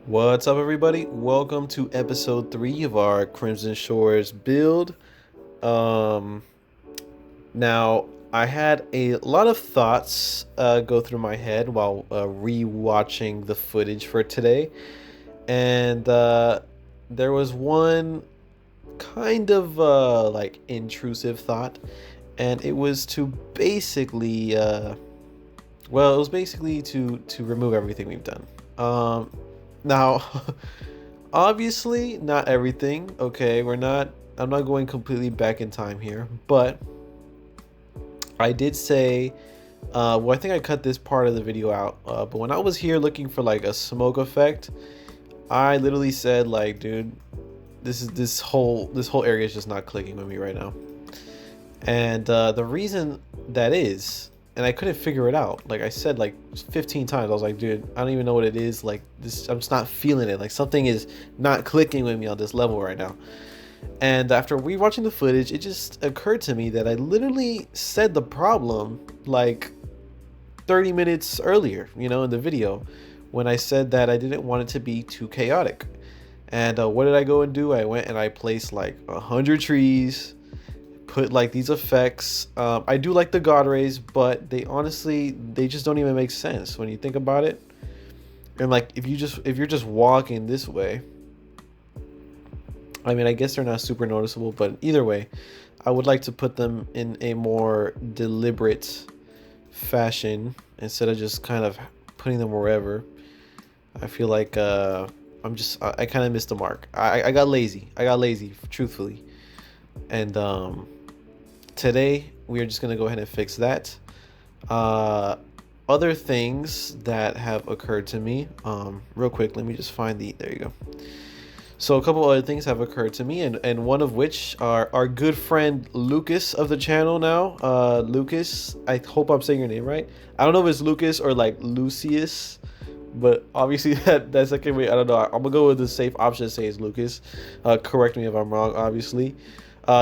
What's up, everybody? Welcome to episode 3 of our Crimson Shores build. Um, Now, I had a lot of thoughts go through my head while re-watching the footage for today, and there was one kind of like intrusive thought, and it was to basically, it was basically to remove everything we've done. Now, obviously, not everything. Okay, I'm not going completely back in time here, but I did say. I think I cut this part of the video out. But when I was here looking for like a smoke effect, I literally said like, dude, this whole area is just not clicking with me right now. And the reason that is, and I couldn't figure it out. Like I said, like 15 times, I was like, dude, I don't even know what it is. Like this, I'm just not feeling it. Like something is not clicking with me on this level right now. And after rewatching the footage, it just occurred to me that I literally said the problem like 30 minutes earlier, in the video, when I said that I didn't want it to be too chaotic. And what did I go and do? I went and I placed like 100 trees, put like these effects. I do like the god rays, but they just don't even make sense when you think about it. And like if you're just walking this way, I mean, I guess they're not super noticeable, but either way, I would like to put them in a more deliberate fashion instead of just kind of putting them wherever. I feel like I kind of missed the mark. I got lazy. Truthfully. And today we are just gonna go ahead and fix that. Other things that have occurred to me. Real quick, let me just find there you go. So a couple other things have occurred to me, and one of which are our good friend Lucas of the channel now. Lucas, I hope I'm saying your name right. I don't know if it's Lucas or like Lucius, but obviously that second way, I don't know. I'm gonna go with the safe option, say it's Lucas. Correct me if I'm wrong, obviously.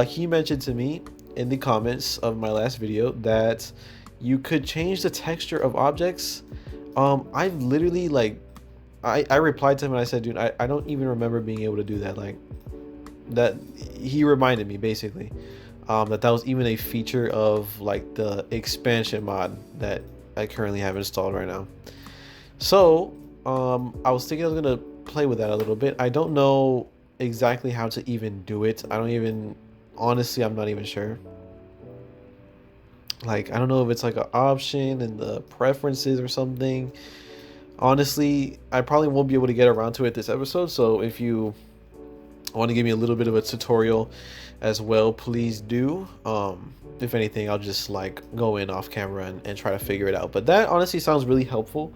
He mentioned to me in the comments of my last video that you could change the texture of objects. I've literally like I replied to him and I said, dude, I don't even remember being able to do that. Like that he reminded me basically that was even a feature of like the expansion mod that I currently have installed right now. So I was thinking I was gonna play with that a little bit. I don't know exactly how to even do it. Honestly, I'm not even sure. Like I don't know if it's like an option in the preferences or something. Honestly, I probably won't be able to get around to it this episode, so if you want to give me a little bit of a tutorial as well, please do. If anything, I'll just like go in off camera and try to figure it out. But that honestly sounds really helpful.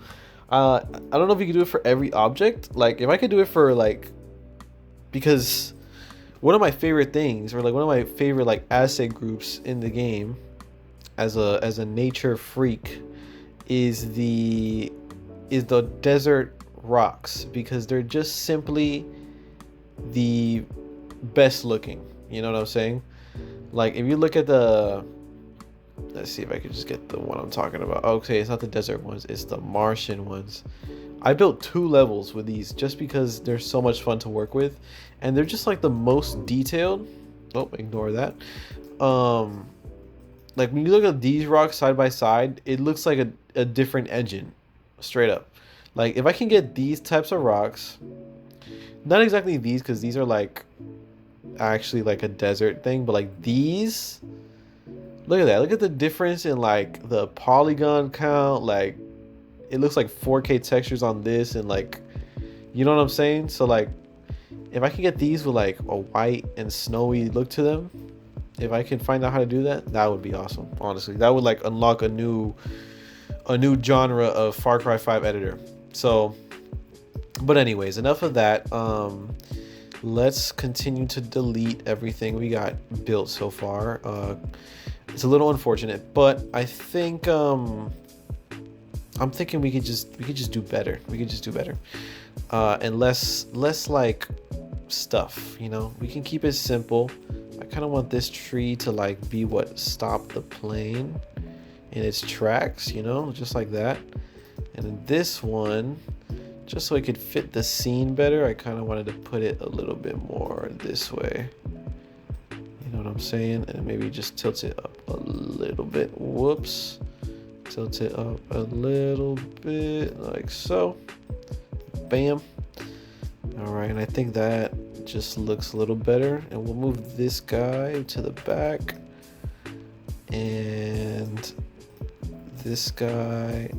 I don't know if you could do it for every object. Like if I could do it for like, because one of my favorite things, or like one of my favorite like asset groups in the game as a nature freak is the desert rocks, because they're just simply the best looking. You know what I'm saying? Like if you look at let's see if I can just get the one I'm talking about. Okay, it's not the desert ones, it's the Martian ones. I built 2 levels with these just because they're so much fun to work with, and they're just like the most detailed. Oh, ignore that. Like when you look at these rocks side by side, it looks like a different engine, straight up. Like if I can get these types of rocks, not exactly these, because these are like actually like a desert thing, but like these, look at that, look at the difference in like the polygon count. Like it looks like 4K textures on this, and like, you know what I'm saying? So like if I can get these with like a white and snowy look to them, if I can find out how to do that, that would be awesome. Honestly, that would like unlock a new genre of Far Cry 5 editor. So, but anyways, enough of that. Let's continue to delete everything we got built so far. It's a little unfortunate, but I think I'm thinking we could just do better. We could just do better, and less like stuff. We can keep it simple. I kind of want this tree to like be what stopped the plane in its tracks, just like that. And then this one just so it could fit the scene better, I kind of wanted to put it a little bit more this way. You know what I'm saying? And maybe just tilt it up a little bit. Whoops. Tilt it up a little bit like so. Bam. All right, and I think that just looks a little better. And we'll move this guy to the back. And this guy,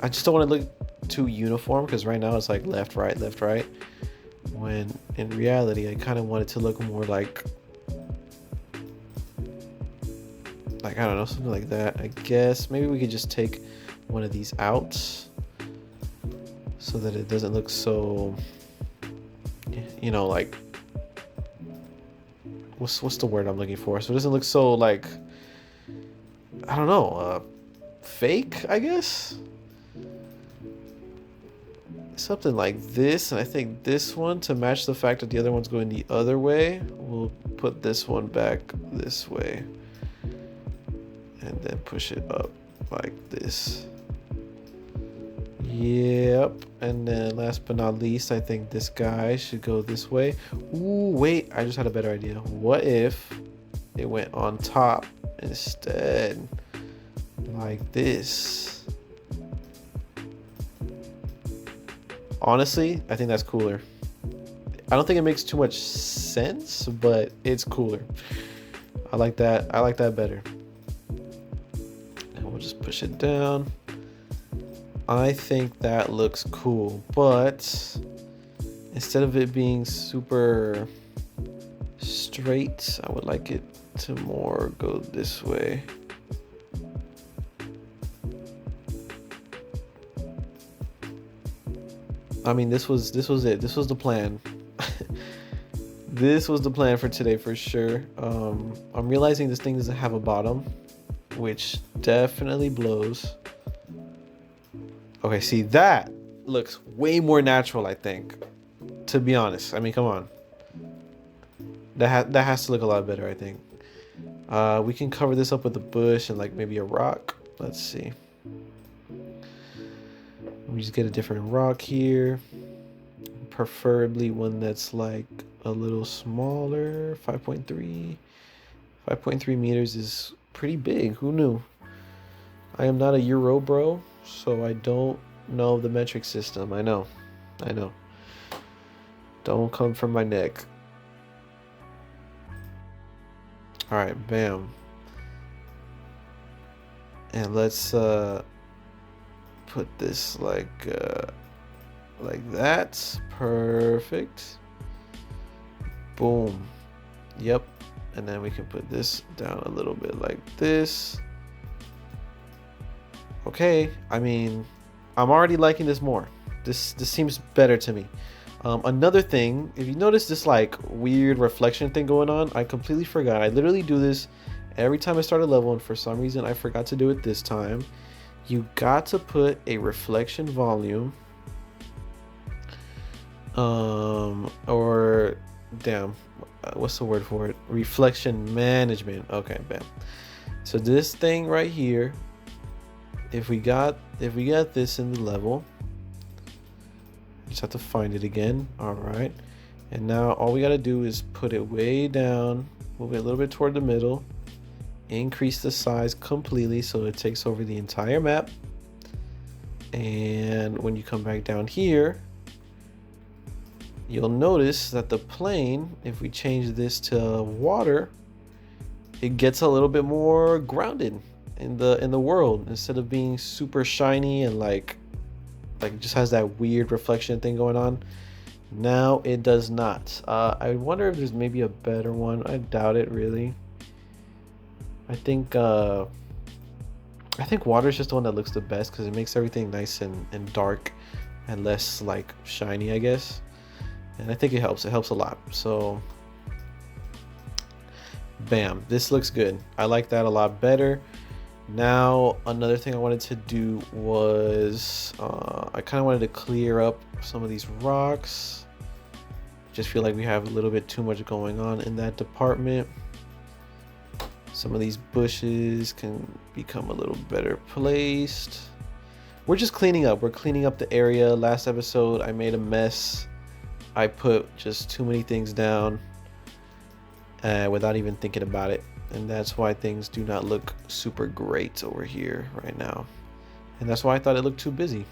I just don't want to look too uniform because right now it's like left, right, when in reality I kind of want it to look more like I don't know, something like that. I guess maybe we could just take one of these out so that it doesn't look so, you know, like what's the word I'm looking for, so it doesn't look so like, I don't know, fake, I guess. Something like this. And I think this one, to match the fact that the other one's going the other way, we'll put this one back this way and then push it up like this. Yep. And then last but not least, I think this guy should go this way. Ooh, wait, I just had a better idea. What if it went on top instead, like this? Honestly, I think that's cooler. I don't think it makes too much sense, but it's cooler. I like that. I like that better. And we'll just push it down. I think that looks cool, but instead of it being super straight, I would like it to more go this way. I mean, this was it. This was the plan. This was the plan for today for sure. I'm realizing this thing doesn't have a bottom, which definitely blows. Okay, see, that looks way more natural, I think, to be honest. I mean, come on. That has to look a lot better, I think. We can cover this up with a bush and like maybe a rock. Let's see. We just get a different rock here, preferably one that's like a little smaller. 5.3 meters is pretty big. Who knew? I am not a Euro bro, so I don't know the metric system. I know. Don't come from my neck. All right, bam. And let's put this like that. Perfect. Boom. Yep. And then we can put this down a little bit like this. Okay, I mean, I'm already liking this more. This seems better to me. Another thing, if you notice this like weird reflection thing going on, I completely forgot. I literally do this every time I start a level, and for some reason I forgot to do it this time. You got to put a reflection volume, or damn, what's the word for it? Reflection management. Okay, bam. So this thing right here, if we got this in the level, just have to find it again. All right, and now all we got to do is put it way down, move it a little bit toward the middle, increase the size completely so it takes over the entire map. And when you come back down here, you'll notice that the plane, if we change this to water, it gets a little bit more grounded in the world, instead of being super shiny and like it just has that weird reflection thing going on. Now it does not. I wonder if there's maybe a better one. I doubt it, really. I think water is just the one that looks the best because it makes everything nice and dark and less like shiny, I guess. And I think it helps a lot. So bam, this looks good. I like that a lot better. Now another thing I wanted to do was I kind of wanted to clear up some of these rocks. Just feel like we have a little bit too much going on in that department. Some of these bushes can become a little better placed. we're just cleaning up. We're cleaning up the area. Last episode, I made a mess. I put just too many things down without even thinking about it. And that's why things do not look super great over here right now. And that's why I thought it looked too busy.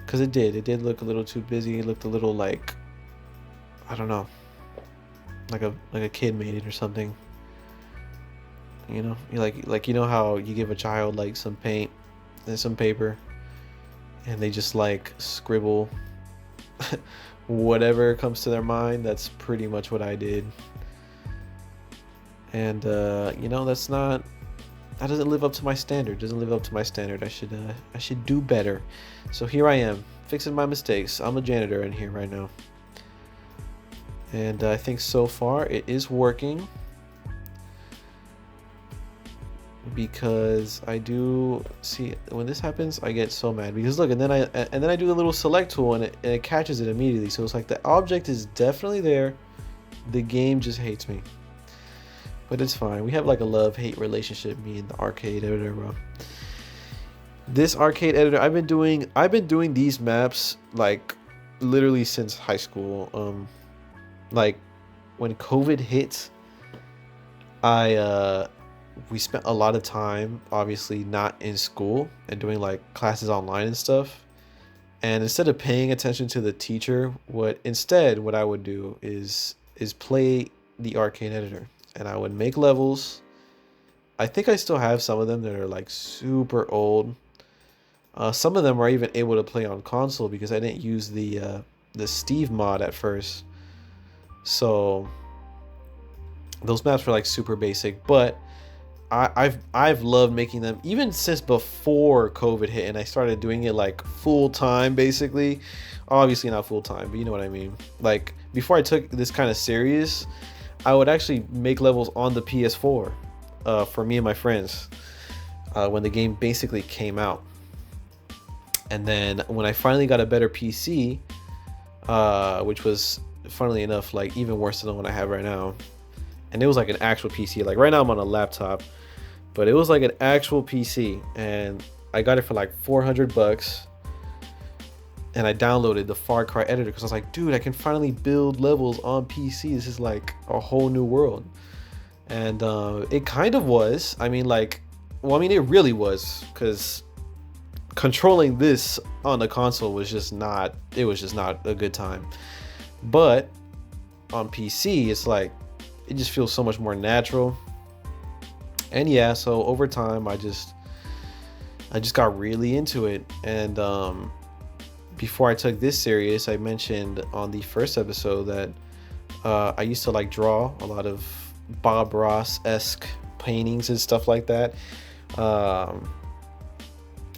Because it did. It did look a little too busy. It looked a little like, I don't know, like a kid made it or something. You know, you know how you give a child like some paint and some paper, and they just like scribble whatever comes to their mind. That's pretty much what I did. And you know, that doesn't live up to my standard. Doesn't live up to my standard. I should do better. So here I am, fixing my mistakes. I'm a janitor in here right now. And I think so far it is working. Because I do see when this happens, I get so mad because look, and then I do the little select tool and it catches it immediately. So it's like the object is definitely there. The game just hates me. But it's fine. We have like a love-hate relationship, me and the arcade editor, bro. This arcade editor, I've been doing these maps like literally since high school. Like when COVID hit, we spent a lot of time obviously not in school and doing like classes online and stuff. And instead of paying attention to the teacher, what I would do is play the arcade editor. And I would make levels. I think I still have some of them that are like super old. Some of them are even able to play on console because I didn't use the Steve mod at first. So those maps were like super basic, but I've loved making them even since before COVID hit, and I started doing it like full time basically. Obviously not full time, but you know what I mean. Like before I took this kind of serious, I would actually make levels on the PS4 for me and my friends when the game basically came out. And then when I finally got a better PC, which was funnily enough like even worse than the one I have right now, and it was like an actual PC. Like right now I'm on a laptop, but it was like an actual PC, and I got it for like $400. And I downloaded the Far Cry editor because I was like, dude, I can finally build levels on PC. This is like a whole new world. And it kind of was. I mean, like, well, I mean, it really was, because controlling this on the console was just not a good time. But on PC, it's like, it just feels so much more natural. And yeah, so over time, I just got really into it. And before I took this serious, I mentioned on the first episode that I used to like draw a lot of Bob Ross-esque paintings and stuff like that.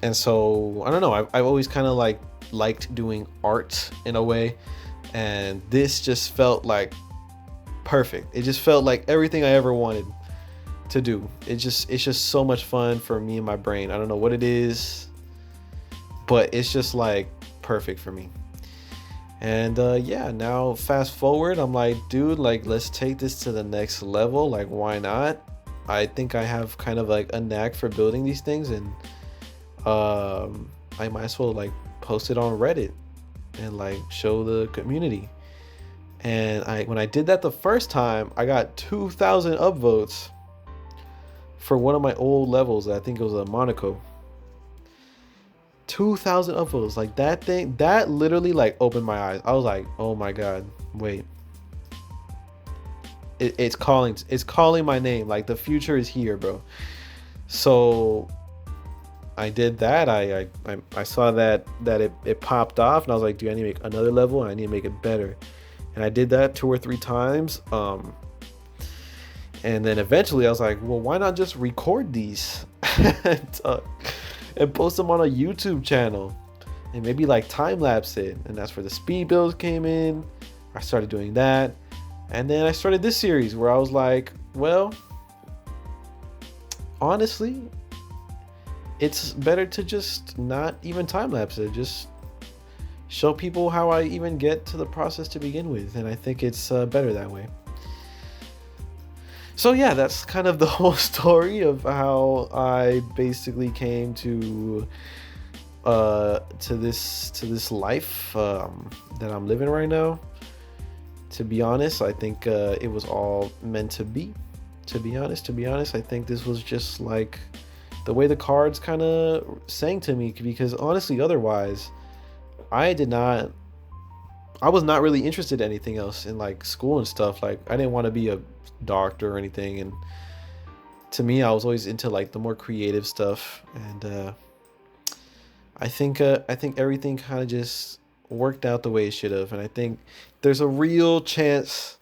And so I don't know, I've always kind of like liked doing art in a way, and this just felt like perfect. It just felt like everything I ever wanted to do. It's just so much fun for me and my brain. I don't know what it is, but it's just like perfect for me. And yeah, now fast forward, I'm like, dude, like let's take this to the next level. Like, why not? I think I have kind of like a knack for building these things, and I might as well like post it on Reddit and like show the community. And when I did that the first time, I got 2,000 upvotes for one of my old levels. I think it was a Monaco. 2,000 upvotes. Like that thing, that literally like opened my eyes. I was like, oh my god, wait. It's calling my name. Like the future is here, bro. So I did that. I saw that it popped off, and I was like, dude, I need to make another level, and I need to make it better. And I did that 2 or 3 times. And then eventually I was like, well, why not just record these and post them on a YouTube channel and maybe like time lapse it. And that's where the speed builds came in. I started doing that. And then I started this series where I was like, well, honestly, it's better to just not even time lapse it. Just show people how I even get to the process to begin with. And I think it's better that way. So yeah, that's kind of the whole story of how I basically came to to this life that I'm living right now. To be honest, I think it was all meant to be. To be honest, I think this was just like the way the cards kind of sang to me. Because honestly, otherwise, I did not. I was not really interested in anything else in like school and stuff. Like I didn't want to be a doctor or anything. And to me, I was always into like the more creative stuff. And I think everything kind of just worked out the way it should have. And I think there's a real chance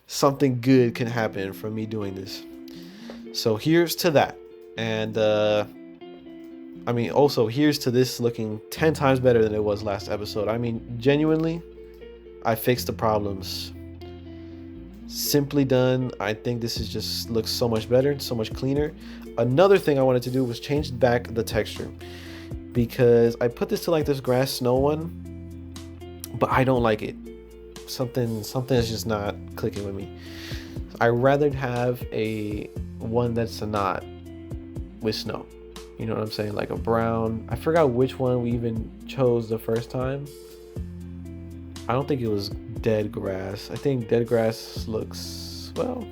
something good can happen from me doing this. So here's to that. And I mean, also here's to this looking 10 times better than it was last episode. I mean, genuinely, I fixed the problems. Simply done. I think this is just looks so much better, so much cleaner. Another thing I wanted to do was change back the texture, because I put this to like this grass snow one, but I don't like it. Something is just not clicking with me. I rather have a one that's not with snow. You know what I'm saying? Like a brown. I forgot which one we even chose the first time. I don't think it was dead grass. I think dead grass looks, well,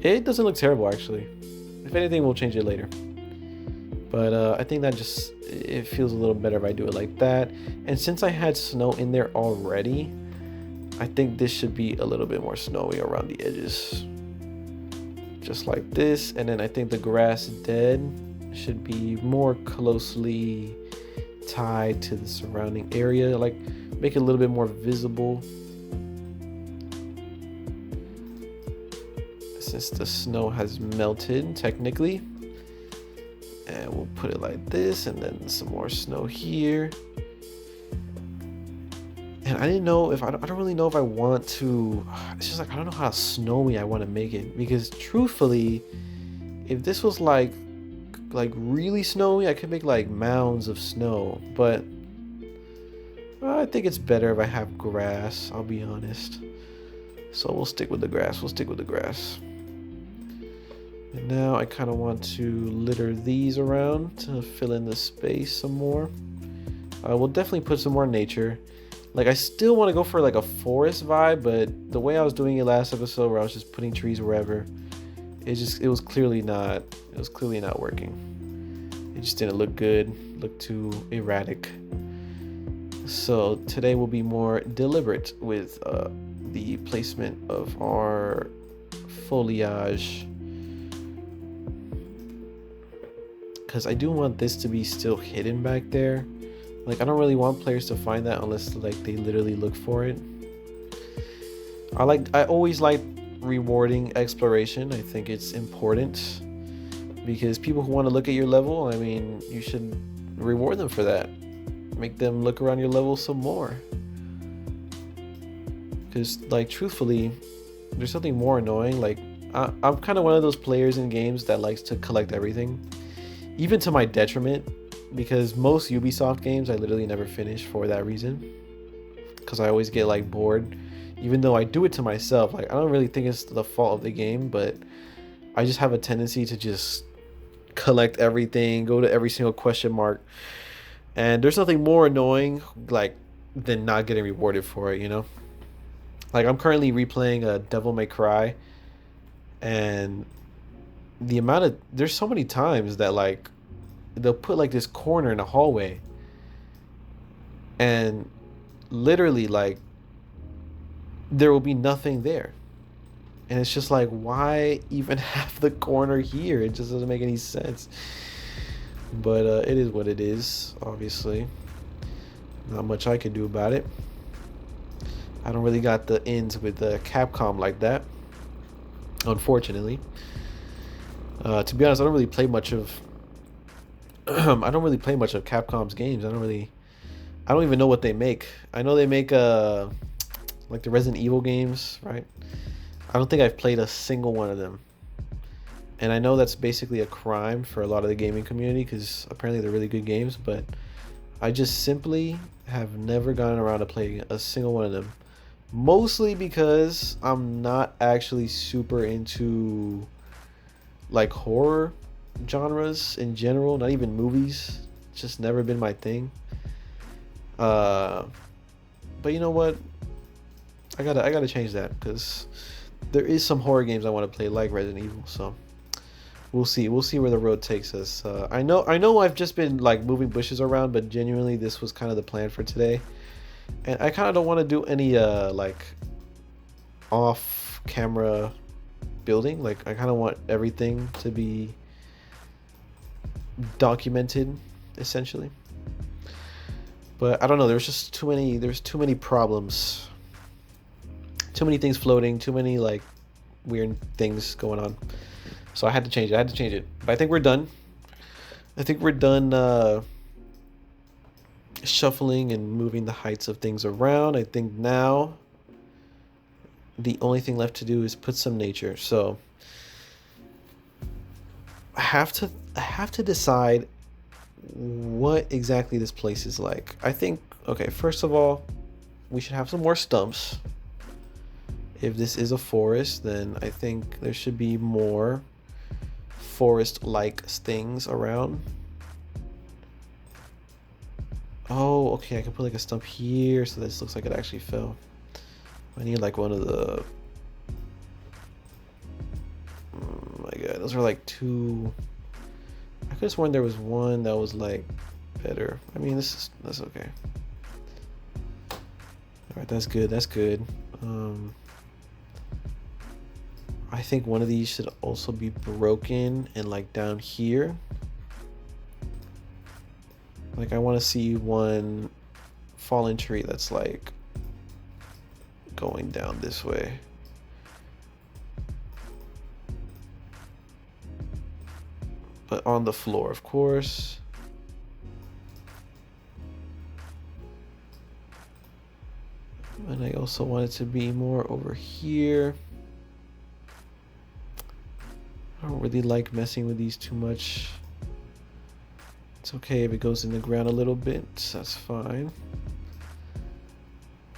it doesn't look terrible actually. If anything, we'll change it later. But I think that just, it feels a little better if I do it like that. And since I had snow in there already, I think this should be a little bit more snowy around the edges. Just like this. And then I think the grass dead should be more closely tied to the surrounding area. Like make it a little bit more visible. Since the snow has melted technically. And we'll put it like this, and then some more snow here. And I didn't know if I don't really know if I want to. It's just like I don't know how snowy I want to make it, because truthfully, if this was like really snowy, I could make like mounds of snow. But I think it's better if I have grass. I'll be honest. So we'll stick with the grass. And now I kind of want to litter these around to fill in the space some more. We'll definitely put some more nature. Like I still want to go for like a forest vibe, but the way I was doing it last episode, where I was just putting trees wherever, it was clearly not working. It just didn't look good, looked too erratic. So today we'll be more deliberate with the placement of our foliage. Because I do want this to be still hidden back there. Like I don't really want players to find that unless like they literally look for it. I always like rewarding exploration. I think it's important, because people who want to look at your level, I mean, you should reward them for that. Make them look around your level some more. Because like truthfully, there's something more annoying. Like I'm kind of one of those players in games that likes to collect everything. Even to my detriment, because most Ubisoft games I literally never finish for that reason, because I always get like bored, even though I do it to myself. Like I don't really think it's the fault of the game, but I just have a tendency to just collect everything, go to every single question mark, and there's nothing more annoying like than not getting rewarded for it, you know? Like I'm currently replaying Devil May Cry, and there's so many times that like they'll put like this corner in a hallway, and literally like there will be nothing there, and it's just like, why even have the corner here? It just doesn't make any sense. But it is what it is. Obviously not much I can do about it. I don't really got the ins with Capcom like that, unfortunately. To be honest, I don't really play much of Capcom's games. I don't even know what they make. I know they make like the Resident Evil games, right? I don't think I've played a single one of them. And I know that's basically a crime for a lot of the gaming community, because apparently they're really good games, but I just simply have never gotten around to playing a single one of them. Mostly because I'm not actually super into like horror. genres in general, not even movies. It's just never been my thing. Uh, but you know what? I gotta change that because there is some horror games I want to play like Resident Evil. So we'll see where the road takes us. I know I've just been like moving bushes around, but genuinely this was kind of the plan for today, and I kind of don't want to do any like off camera building. Like I kind of want everything to be documented essentially. But I don't know, there's too many problems. Too many things floating, too many like weird things going on. So I had to change it. But I think we're done. I think we're done shuffling and moving the heights of things around. I think now the only thing left to do is put some nature. So I have to decide what exactly this place is like. I think, okay, first of all, we should have some more stumps. If this is a forest, then I think there should be more forest-like things around. Oh, okay, I can put like a stump here so this looks like it actually fell. I need like one of the... Oh my god, those are like two... I could have sworn there was one that was like better. I mean, that's okay. Alright, that's good, that's good. I think one of these should also be broken and like down here. Like I want to see one fallen tree that's like going down this way. But on the floor, of course. And I also want it to be more over here. I don't really like messing with these too much. It's okay if it goes in the ground a little bit, that's fine.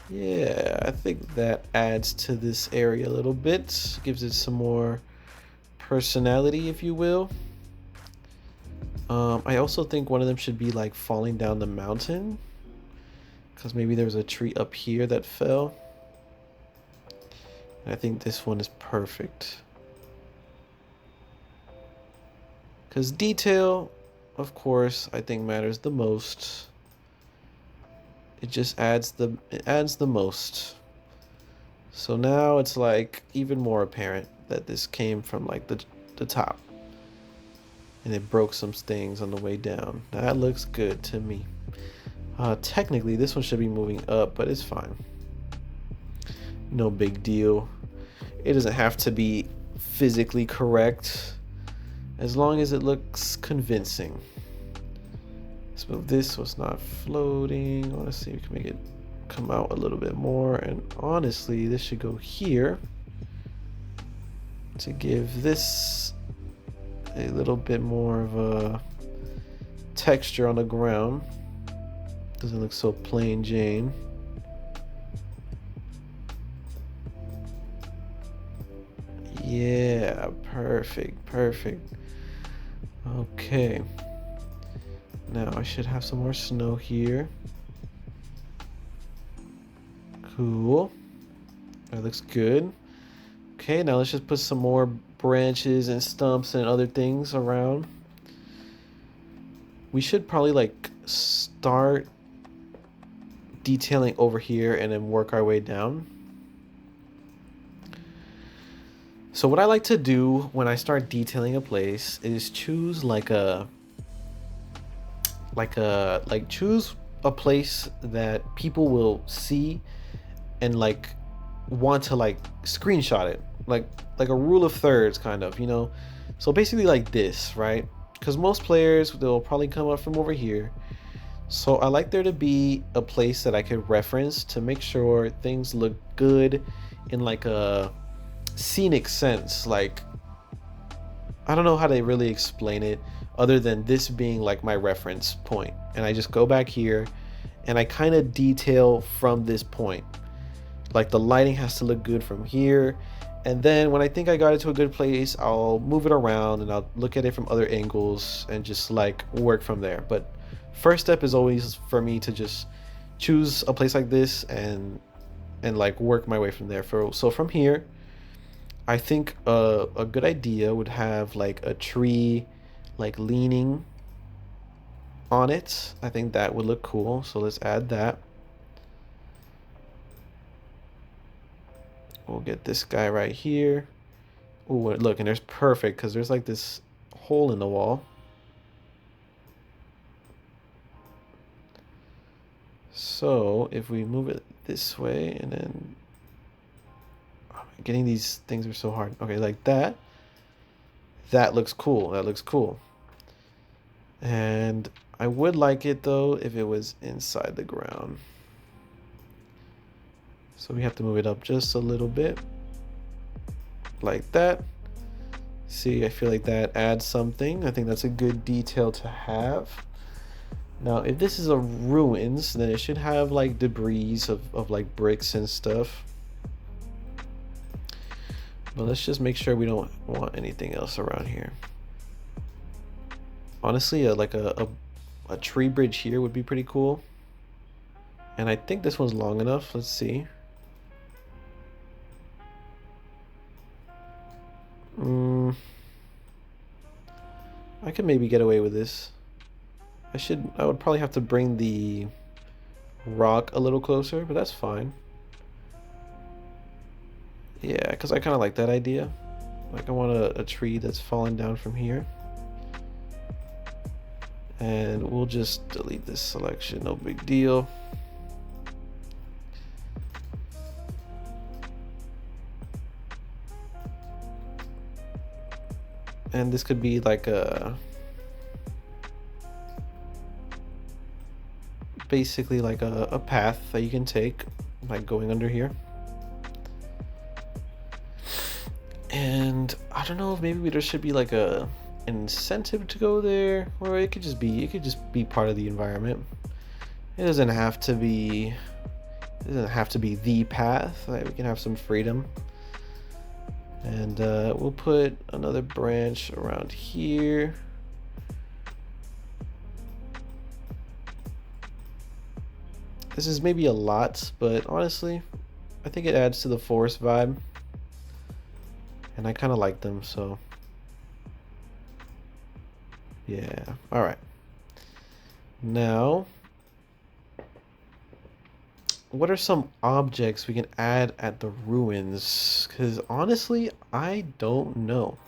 Yeah, I think that adds to this area a little bit. Gives it some more personality, if you will. I also think one of them should be like falling down the mountain. Because maybe there's a tree up here that fell. And I think this one is perfect. Because detail, of course, I think matters the most. It just adds the most. So now it's like even more apparent that this came from like the top. And it broke some things on the way down. That looks good to me. Technically, this one should be moving up, but it's fine. No big deal. It doesn't have to be physically correct. As long as it looks convincing. So this was not floating. I want to see if we can make it come out a little bit more. And honestly, this should go here to give this a little bit more of a texture on the ground. Doesn't look so plain Jane. Yeah, perfect, perfect. Okay. Now I should have some more snow here. Cool. That looks good. Okay, now let's just put some more branches and stumps and other things around. We should probably like start detailing over here and then work our way down. So what I like to do when I start detailing a place is choose choose a place that people will see and like want to like screenshot it, like a rule of thirds kind of, you know. So basically like this, right? Because most players, they'll probably come up from over here. So I like there to be a place that I could reference to make sure things look good in like a scenic sense. Like, I don't know how to really explain it other than this being like my reference point. And I just go back here and I kind of detail from this point. Like the lighting has to look good from here. And then when I think I got it to a good place, I'll move it around and I'll look at it from other angles and just like work from there. But first step is always for me to just choose a place like this and like work my way from there. So from here, I think a good idea would have like a tree like leaning on it. I think that would look cool. So let's add that. We'll get this guy right here. Oh, look, and there's perfect because there's like this hole in the wall. So if we move it this way and then getting these things are so hard. Okay, like that. That looks cool. That looks cool. And I would like it though if it was inside the ground. So we have to move it up just a little bit. Like that. See, I feel like that adds something. I think that's a good detail to have. Now, if this is a ruins, then it should have like debris of like bricks and stuff. But let's just make sure we don't want anything else around here. Honestly, like a tree bridge here would be pretty cool. And I think this one's long enough. Let's see. I could maybe get away with this. I would probably have to bring the rock a little closer, but that's fine. Yeah, because I kind of like that idea. Like I want a tree that's falling down from here. And we'll just delete this selection, no big deal. And this could be like basically like a path that you can take, like going under here. And I don't know if maybe there should be like an incentive to go there, or it could just be part of the environment. It doesn't have to be the path. Like we can have some freedom. And we'll put another branch around here. This is maybe a lot, but honestly, I think it adds to the forest vibe. And I kind of like them, so yeah. All right. Now, what are some objects we can add at the ruins? Because honestly, I don't know.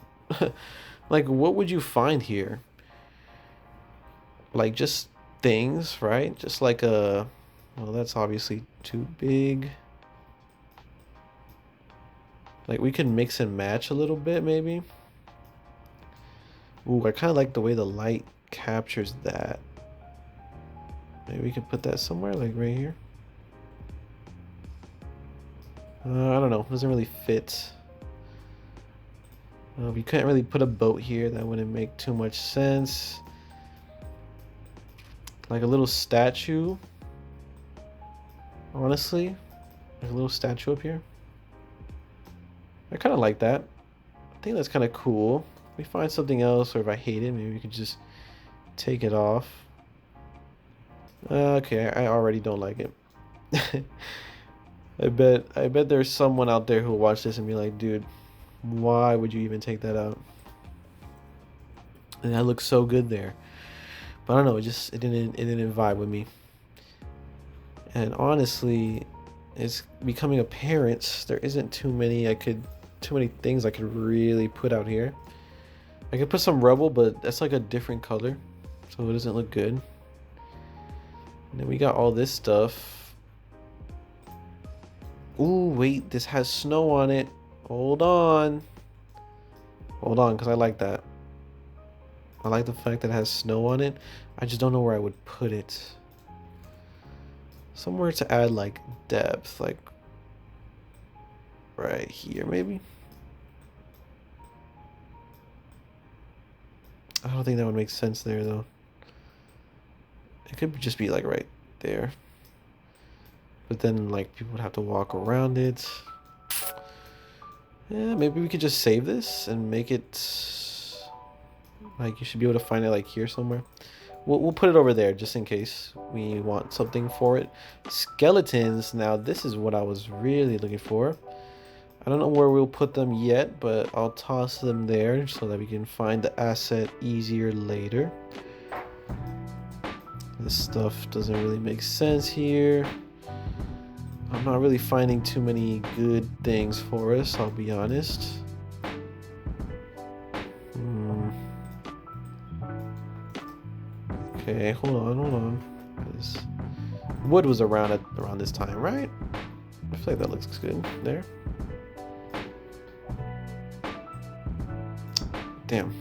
Like, what would you find here? Like, just things, right? Just like a... Well, that's obviously too big. Like, we can mix and match a little bit, maybe. Ooh, I kind of like the way the light captures that. Maybe we could put that somewhere, like right here. I don't know. Doesn't really fit. We couldn't really put a boat here. That wouldn't make too much sense. Like a little statue. Honestly, like a little statue up here. I kind of like that. I think that's kind of cool. If we find something else, or if I hate it, maybe we could just take it off. Okay, I already don't like it. I bet there's someone out there who'll watch this and be like, dude, why would you even take that out? And that looks so good there. But I don't know, it didn't vibe with me. And honestly, it's becoming apparent there isn't too many things I could really put out here. I could put some rubble, but that's like a different color, so it doesn't look good. And then we got all this stuff. Ooh, wait, this has snow on it. Hold on, because I like that. I like the fact that it has snow on it. I just don't know where I would put it. Somewhere to add like depth, like right here maybe. I don't think that would make sense there though. It could just be like right there. But then like people would have to walk around it. Yeah, maybe we could just save this and make it like you should be able to find it like here somewhere. We'll put it over there just in case we want something for it. Skeletons. Now this is what I was really looking for. I don't know where we'll put them yet, but I'll toss them there so that we can find the asset easier later. This stuff doesn't really make sense here. I'm not really finding too many good things for us, I'll be honest. Okay, hold on. This wood was around this time, right? I feel like that looks good there. Damn.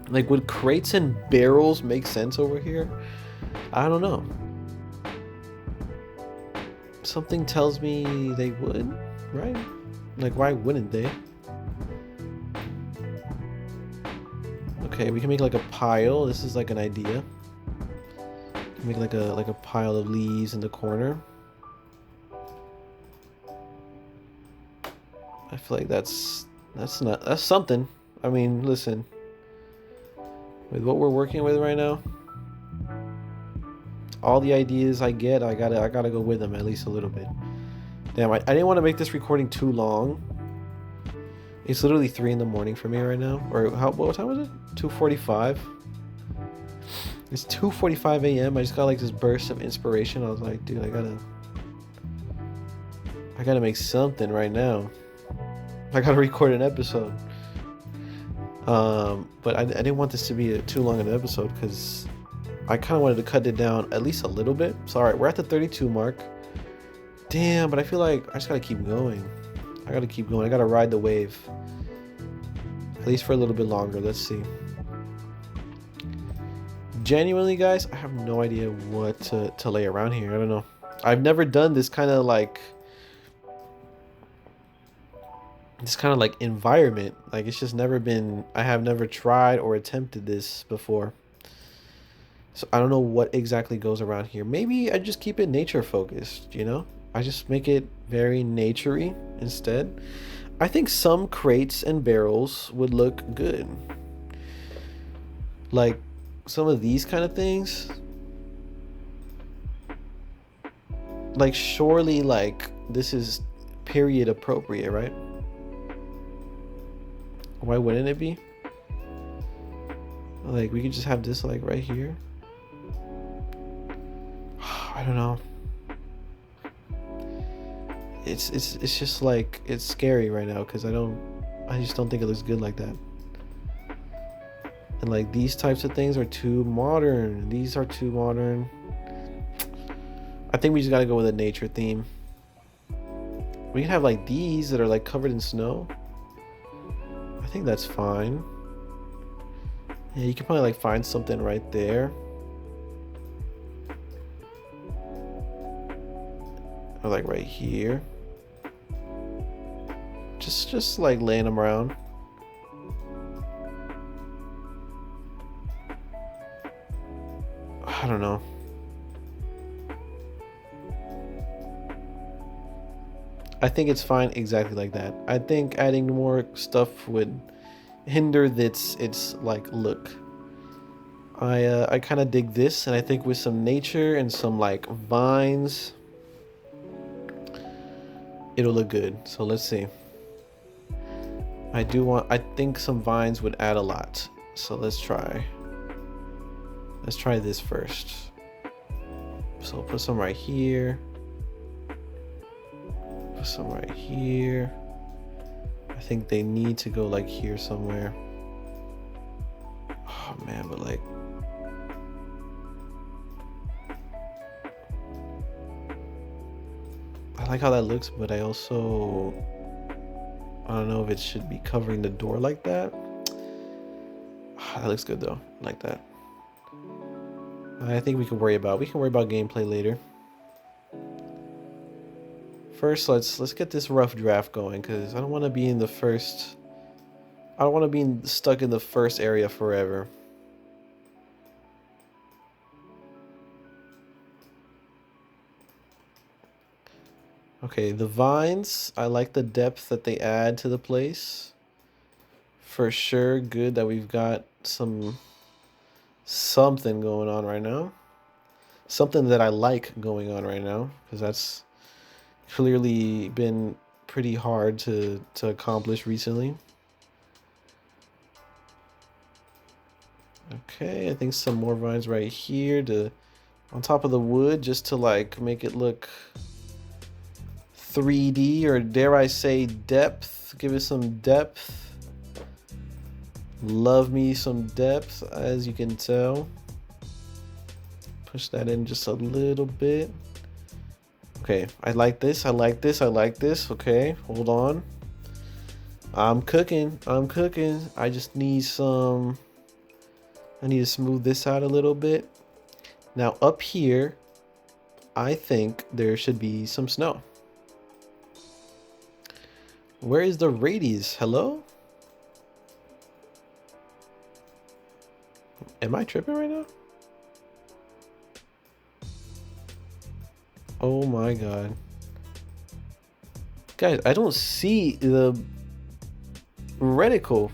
Like, would crates and barrels make sense over here? I don't know. Something tells me they would, right? Like, why wouldn't they? Okay, we can make like a pile. This is like an idea. Make like a pile of leaves in the corner. I feel like that's something. I mean, listen. With what we're working with right now, all the ideas I get, I gotta go with them at least a little bit. Damn, I didn't want to make this recording too long. It's literally 3 in the morning for me right now. Or what time was it? 2:45. It's 2:45 a.m. I just got like this burst of inspiration. I was like, dude, I gotta make something right now. I gotta record an episode. But I didn't want this to be too long an episode because I kind of wanted to cut it down at least a little bit. So all right, we're at the 32 mark. Damn, but I feel like I just gotta keep going. I gotta keep going. I gotta ride the wave. At least for a little bit longer. Let's see. Genuinely, guys, I have no idea what to lay around here. I don't know. I've never done this kind of like environment. Like, it's just never been, I have never tried or attempted this before. So I don't know what exactly goes around here. Maybe I just keep it nature focused, you know? I just make it very naturey instead. I think some crates and barrels would look good. Like some of these kind of things. Like surely like this is period appropriate, right? Why wouldn't it be? Like we could just have this like right here. I don't know. It's just like it's scary right now because I just don't think it looks good like that. And like these types of things are too modern. These are too modern. I think we just gotta go with a nature theme. We can have like these that are like covered in snow. I think that's fine. Yeah, you can probably like find something right there. Or like right here. Just like laying them around. I don't know. I think it's fine exactly like that. I think adding more stuff would hinder its like look. I kind of dig this, and I think with some nature and some like vines, it'll look good. So let's see. I think some vines would add a lot. So let's try this first. So I'll put some right here. Put some right here. I think they need to go like here somewhere. Oh man, but like I like how that looks, but I don't know if it should be covering the door like that. That looks good though, like that. I think we can worry about gameplay later. First, let's get this rough draft going because I don't want to be stuck in the first area forever. Okay, the vines, I like the depth that they add to the place. For sure, good that we've got something going on right now. Something that I like going on right now, because that's clearly been pretty hard to accomplish recently. Okay, I think some more vines right here to on top of the wood just to like make it look 3D, or dare I say depth. Give it some depth. Love me some depth, as you can tell. Push that in just a little bit. Okay, I like this, I like this, I like this. Okay, hold on. I'm cooking, I'm cooking. I just need some, I need to smooth this out a little bit. Now up here, I think there should be some snow. Where is the radius? Hello? Am I tripping right now? Oh my god. Guys, I don't see the reticle.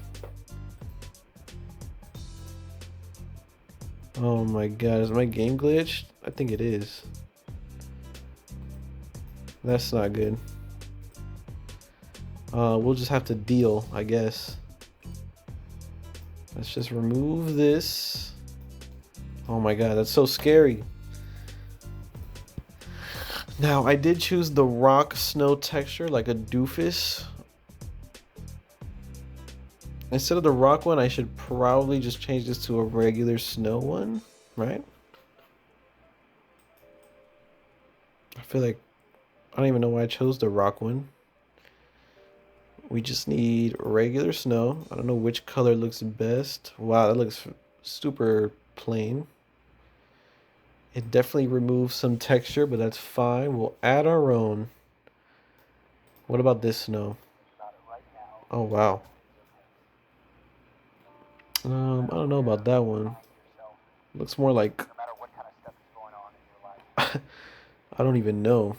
Oh my god, is my game glitched? I think it is. That's not good. We'll just have to deal, I guess. Let's just remove this. Oh my god, that's so scary. Now, I did choose the rock snow texture like a doofus. Instead of the rock one, I should probably just change this to a regular snow one, right? I feel like I don't even know why I chose the rock one. We just need regular snow. I don't know which color looks best. Wow, that looks super plain. It definitely removes some texture, but that's fine. We'll add our own. What about this snow? Oh, wow. I don't know about that one. Looks more like I don't even know.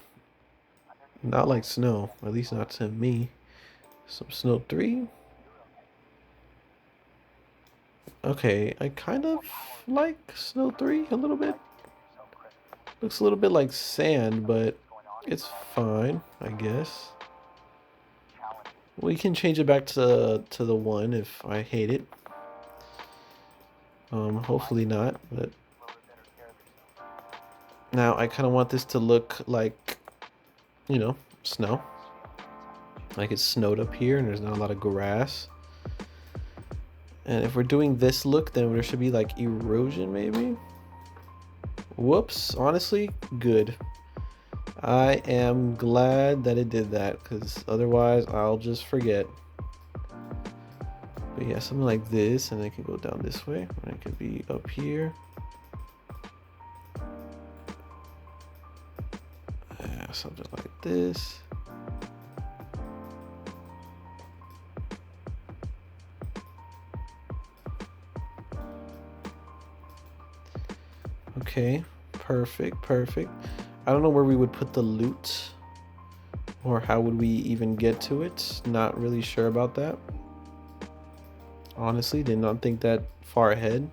Not like snow, at least not to me. Some snow 3. Okay, I kind of like snow 3 a little bit. Looks a little bit like sand, but it's fine, I guess. We can change it back to the 1 if I hate it. Hopefully not, but now I kind of want this to look like, you know, snow. Like it's snowed up here and there's not a lot of grass. And if we're doing this look, then there should be like erosion maybe. Whoops, honestly, good. I am glad that it did that, because otherwise I'll just forget. But yeah, something like this, and it can go down this way, and it could be up here. Something like this. Okay, perfect, perfect. I don't know where we would put the loot, or how would we even get to it. Not really sure about that. Honestly, did not think that far ahead.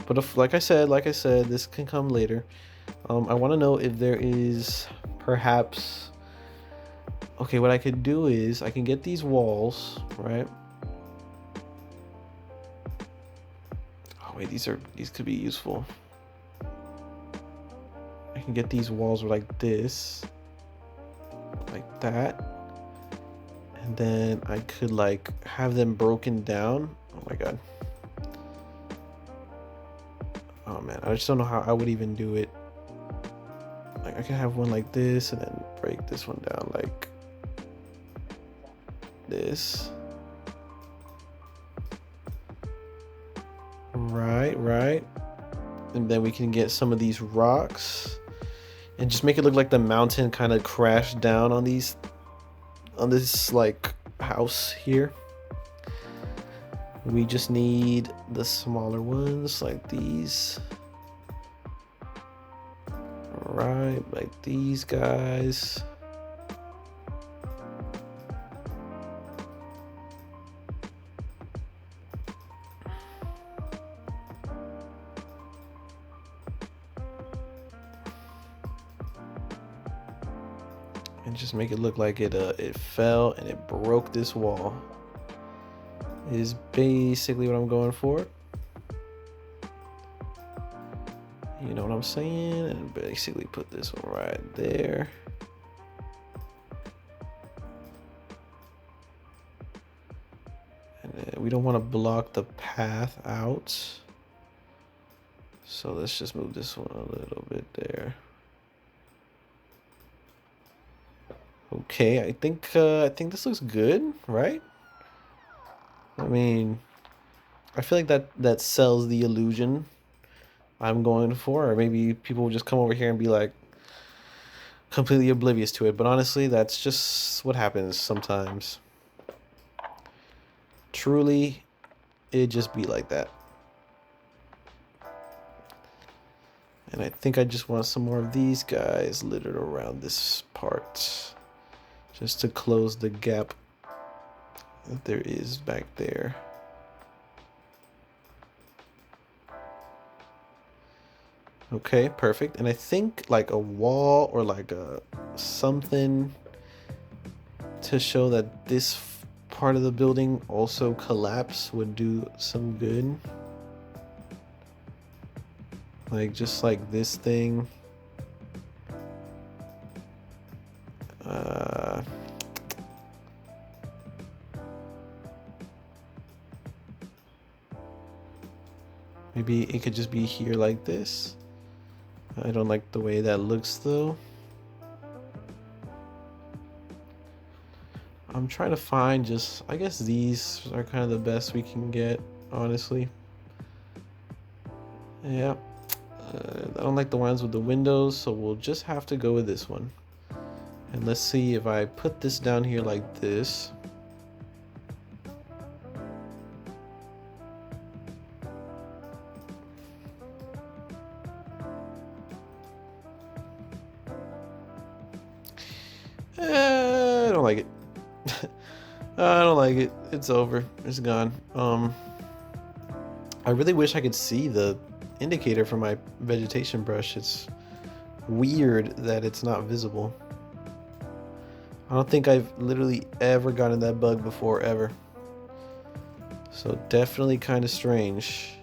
But if, like I said, this can come later. I want to know if there is perhaps. Okay, what I could do is I can get these walls, right? Oh wait, these could be useful. I can get these walls like this, like that, and then I could like have them broken down. Oh my god. Oh man, I just don't know how I would even do it. Like I can have one like this and then break this one down like this. Right. And then we can get some of these rocks and just make it look like the mountain kind of crashed down on this like house here. We just need the smaller ones like these. right, like these guys. And just make it look like it fell and it broke this wall. Is basically what I'm going for. You know what I'm saying? And basically put this one right there. And then we don't want to block the path out. So let's just move this one a little bit there. Okay, I think this looks good, right? I mean, I feel like that sells the illusion I'm going for, or maybe people will just come over here and be like completely oblivious to it. But honestly, that's just what happens sometimes. Truly, it just be like that. And I think I just want some more of these guys littered around this part, just to close the gap that there is back there. Okay, perfect. And I think like a wall or like a something to show that this part of the building also collapse would do some good. Like just like this thing. Maybe it could just be here like this. I don't like the way that looks though. I'm trying to find just, I guess these are kind of the best we can get, honestly. Yeah. I don't like the ones with the windows, so we'll just have to go with this one. And let's see if I put this down here like this. I don't like it. I don't like it. It's over. It's gone. I really wish I could see the indicator for my vegetation brush. It's weird that it's not visible. I don't think I've literally ever gotten that bug before, ever. So definitely kind of strange.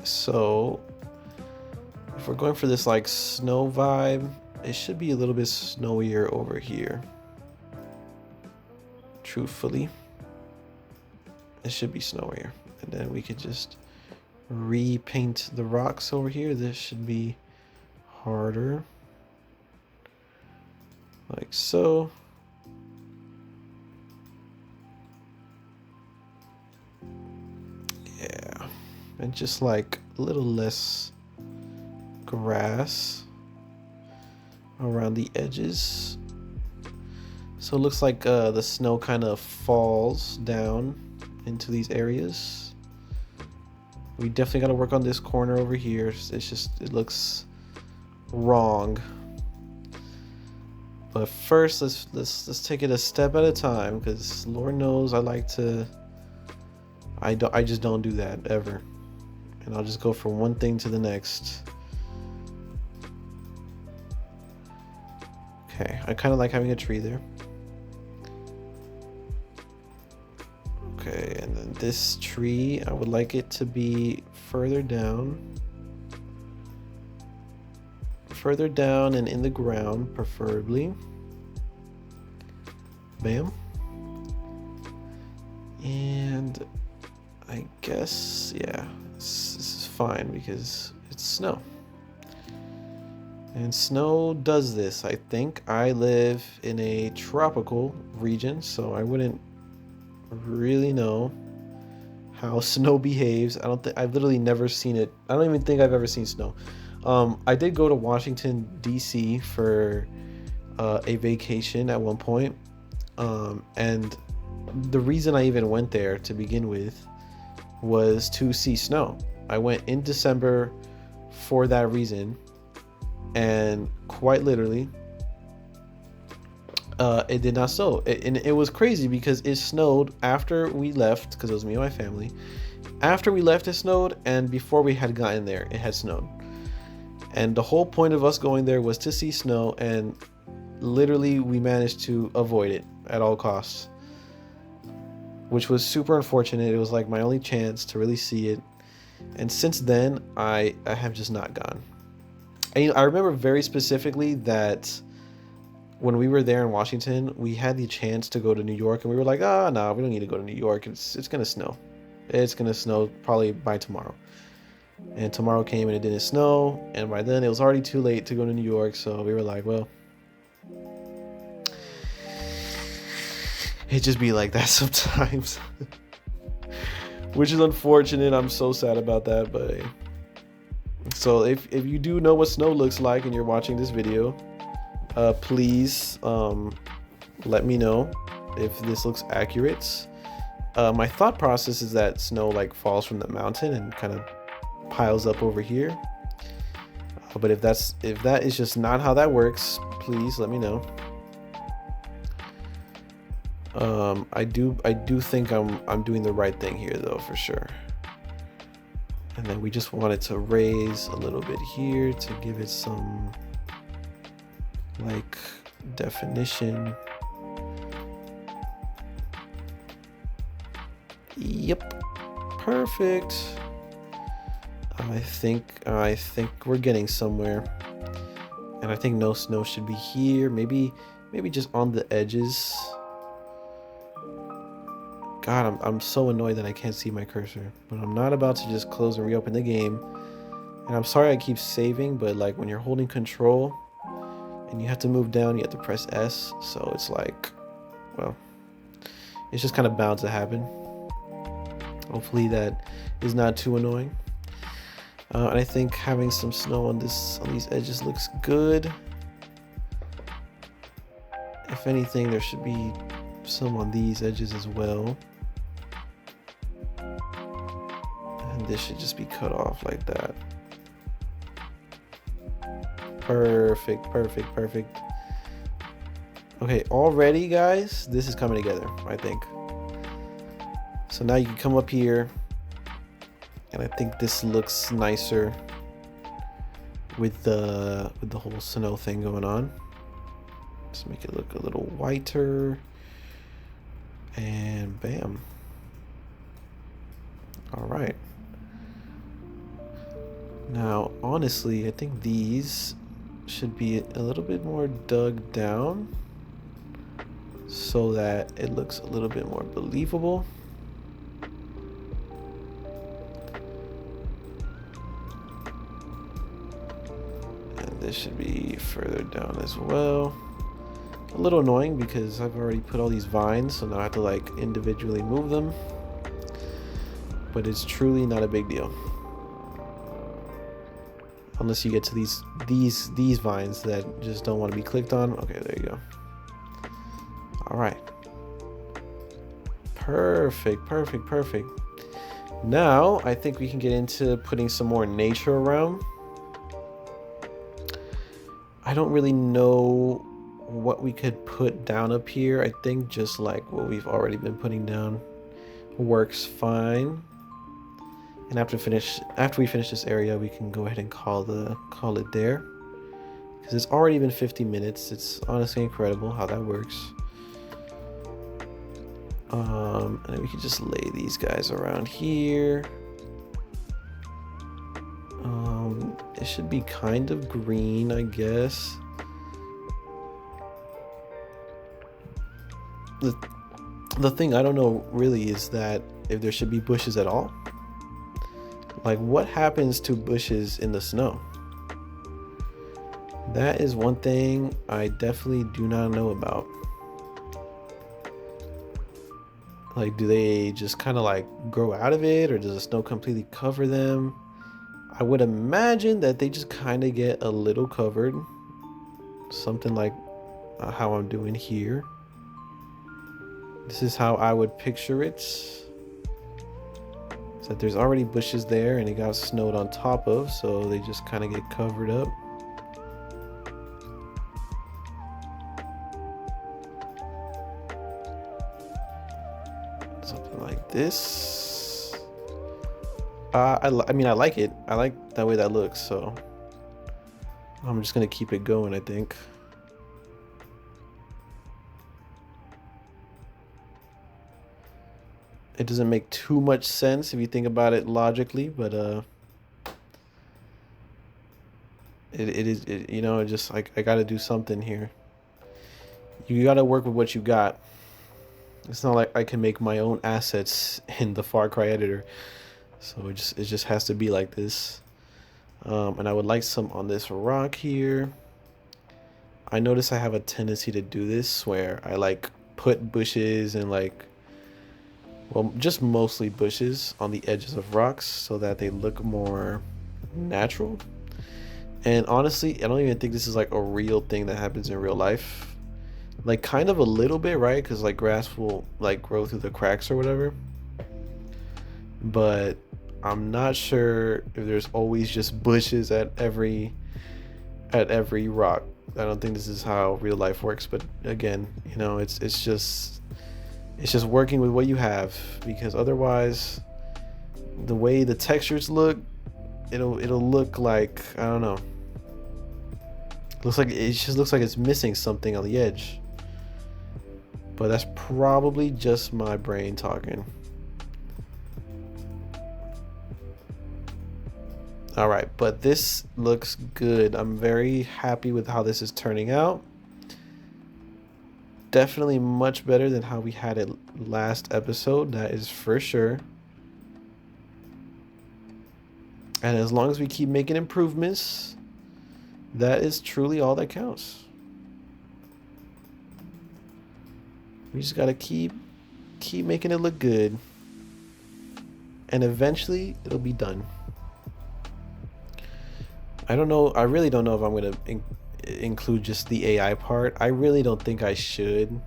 So if we're going for this like snow vibe, it should be a little bit snowier over here. Truthfully, it should be snowier. And then we could just repaint the rocks over here. This should be harder. Like so. Yeah. And just like a little less grass around the edges. So it looks like the snow kind of falls down into these areas. We definitely got to work on this corner over here. It's just, it looks wrong. But first, let's take it a step at a time, because Lord knows I just don't do that ever. And I'll just go from one thing to the next. Okay, I kind of like having a tree there. Okay, and then this tree, I would like it to be further down. Further down and in the ground, preferably. Bam. And I guess, yeah, this is fine because it's snow. And snow does this. I think I live in a tropical region, so I wouldn't really know how snow behaves. I've literally never seen it. I don't even think I've ever seen snow. I did go to Washington, D.C. for a vacation at one point. And the reason I even went there to begin with was to see snow. I went in December for that reason, and quite literally, it did not snow. And it was crazy because it snowed after we left, because it was me and my family. After we left, it snowed, and before we had gotten there, it had snowed. And the whole point of us going there was to see snow, and literally we managed to avoid it at all costs, which was super unfortunate. It was like my only chance to really see it. And since then, I have just not gone. And I remember very specifically that when we were there in Washington, we had the chance to go to New York, and we were like, ah, no, we don't need to go to New York. It's gonna snow. It's gonna snow probably by tomorrow. And tomorrow came and it didn't snow, and by then it was already too late to go to New York. So we were like, well, it just be like that sometimes. Which is unfortunate. I'm so sad about that. But so if you do know what snow looks like and you're watching this video, please let me know if this looks accurate. My thought process is that snow like falls from the mountain and kind of piles up over here. But if that is just not how that works, please let me know. I do think I'm doing the right thing here though, for sure. And then we just wanted to raise a little bit here to give it some like definition. Yep, perfect. I think we're getting somewhere. And I think no snow should be here. Maybe just on the edges. God, I'm so annoyed that I can't see my cursor. But I'm not about to just close and reopen the game. And I'm sorry I keep saving, but like when you're holding control and you have to move down, you have to press S. So it's like, well, it's just kind of bound to happen. Hopefully that is not too annoying. And I think having some snow on these edges looks good. If anything, there should be some on these edges as well. And this should just be cut off like that. Perfect, perfect, perfect. Okay, already guys, this is coming together, I think. So now you can come up here, and I think this looks nicer with the whole snow thing going on. Let's make it look a little whiter, and bam. All right. Now, honestly, I think these should be a little bit more dug down so that it looks a little bit more believable. And this should be further down as well. A little annoying because I've already put all these vines, so now I have to like individually move them. But it's truly not a big deal. Unless you get to these vines that just don't want to be clicked on. Okay, there you go. All right. Perfect, perfect, perfect. Now I think we can get into putting some more nature around. I don't really know what we could put down up here. I think just like what we've already been putting down works fine. And after we finish this area, we can go ahead and call it there, because it's already been 50 minutes. It's honestly incredible how that works. And then we can just lay these guys around here. It should be kind of green, I guess. The thing I don't know really is that if there should be bushes at all. Like, what happens to bushes in the snow? That is one thing I definitely do not know about. Like, do they just kind of like grow out of it, or does the snow completely cover them? I would imagine that they just kind of get a little covered. Something like how I'm doing here. This is how I would picture it. So there's already bushes there and it got snowed on top of, so they just kind of get covered up. Something like this. I mean, I like it. I like that way that looks, so I'm just gonna keep it going, I think. It doesn't make too much sense if you think about it logically, but it is, you know, it just like I gotta do something here. You gotta work with what you got. It's not like I can make my own assets in the Far Cry editor, so it just has to be like this. And I would like some on this rock here. I notice I have a tendency to do this where I like put bushes and like, well, just mostly bushes on the edges of rocks so that they look more natural. And honestly, I don't even think this is like a real thing that happens in real life. Like kind of a little bit, right? Because like grass will like grow through the cracks or whatever. But I'm not sure if there's always just bushes at every rock. I don't think this is how real life works. But again, you know, it's just working with what you have, because otherwise the way the textures look, it'll look like, I don't know, looks like it just looks like it's missing something on the edge. But that's probably just my brain talking. All right, but this looks good. I'm very happy with how this is turning out. Definitely much better than how we had it last episode, that is for sure. And as long as we keep making improvements, that is truly all that counts. We just gotta keep making it look good, and eventually it'll be done. I don't know. I really don't know if I'm gonna include just the AI part. I really don't think I should,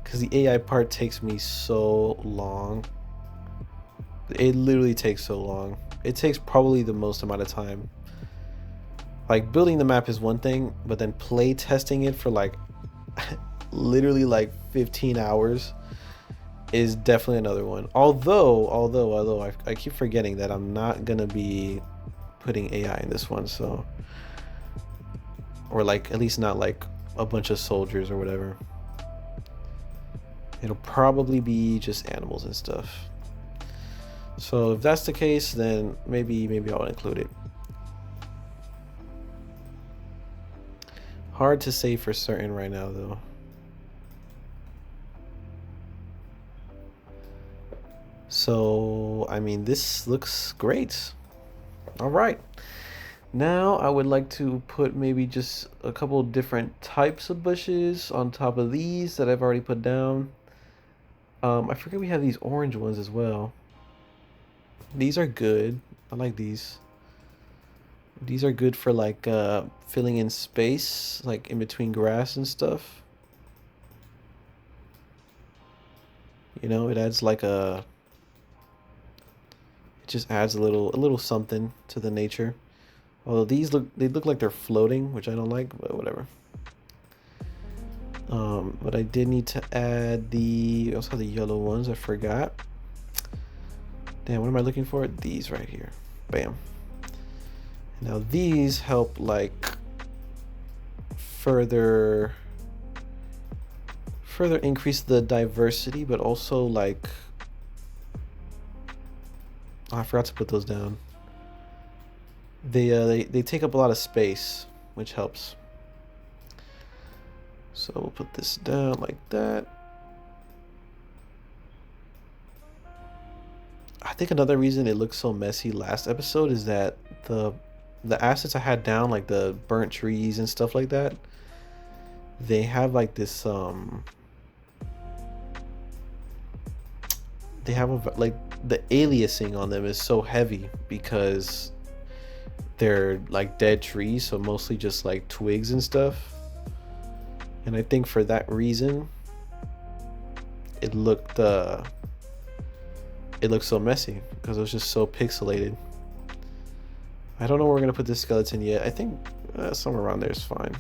because the AI part takes me so long. It literally takes so long. It takes probably the most amount of time. Like building the map is one thing, but then play testing it for like literally like 15 hours is definitely another one. Although I keep forgetting that I'm not gonna be putting AI in this one, so, or like at least not like a bunch of soldiers or whatever. It'll probably be just animals and stuff. So if that's the case, then maybe I'll include it. Hard to say for certain right now though. So I mean, this looks great. All right, now I would like to put maybe just a couple different types of bushes on top of these that I've already put down. I forget we have these orange ones as well. These are good. I like these. These are good for like filling in space, like in between grass and stuff. You know, it adds like it just adds a little something to the nature. Although they look like they're floating, which I don't like, but whatever. But I did need to add we also have the yellow ones, I forgot. Damn, what am I looking for? These right here. Bam. Now these help like further increase the diversity, but also like, oh, I forgot to put those down. They take up a lot of space, which helps. So we'll put this down like that. I think another reason it looked so messy last episode is that the assets I had down, like the burnt trees and stuff like that, they have like this they have like the aliasing on them is so heavy because they're like dead trees, so mostly just like twigs and stuff. And I think for that reason it looked it looks so messy because it was just so pixelated. I don't know where we're gonna put this skeleton yet. I think somewhere around there is fine.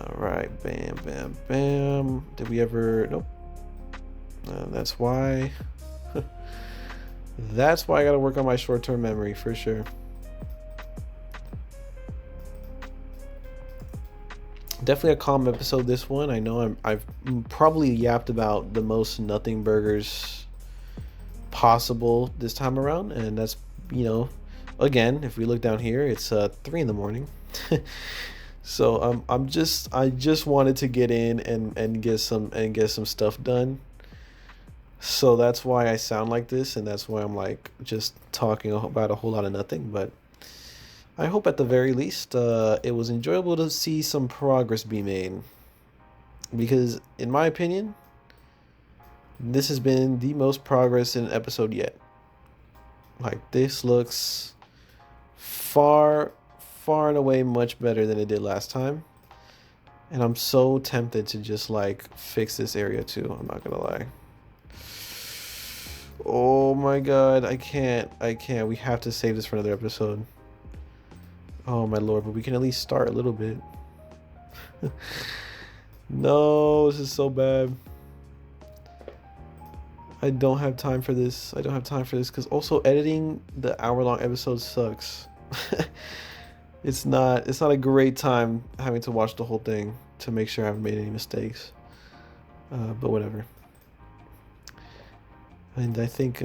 All right, bam, bam, bam. Did we ever? Nope. That's why. That's why I gotta work on my short-term memory for sure. Definitely a calm episode, this one. I know I've probably yapped about the most nothing burgers possible this time around, and that's, you know, again, if we look down here, it's 3 in the morning. So I just wanted to get in and get some stuff done. So that's why I sound like this, and that's why I'm like just talking about a whole lot of nothing. But I hope at the very least it was enjoyable to see some progress be made, because in my opinion, this has been the most progress in an episode yet. Like, this looks far and away much better than it did last time, and I'm so tempted to just like fix this area too. I'm not gonna lie. Oh my god, I can't. We have to save this for another episode. Oh my lord, but we can at least start a little bit. No, this is so bad. I don't have time for this. I don't have time for this, because also editing the hour-long episode sucks. It's not a great time having to watch the whole thing to make sure I haven't made any mistakes. But whatever. And I think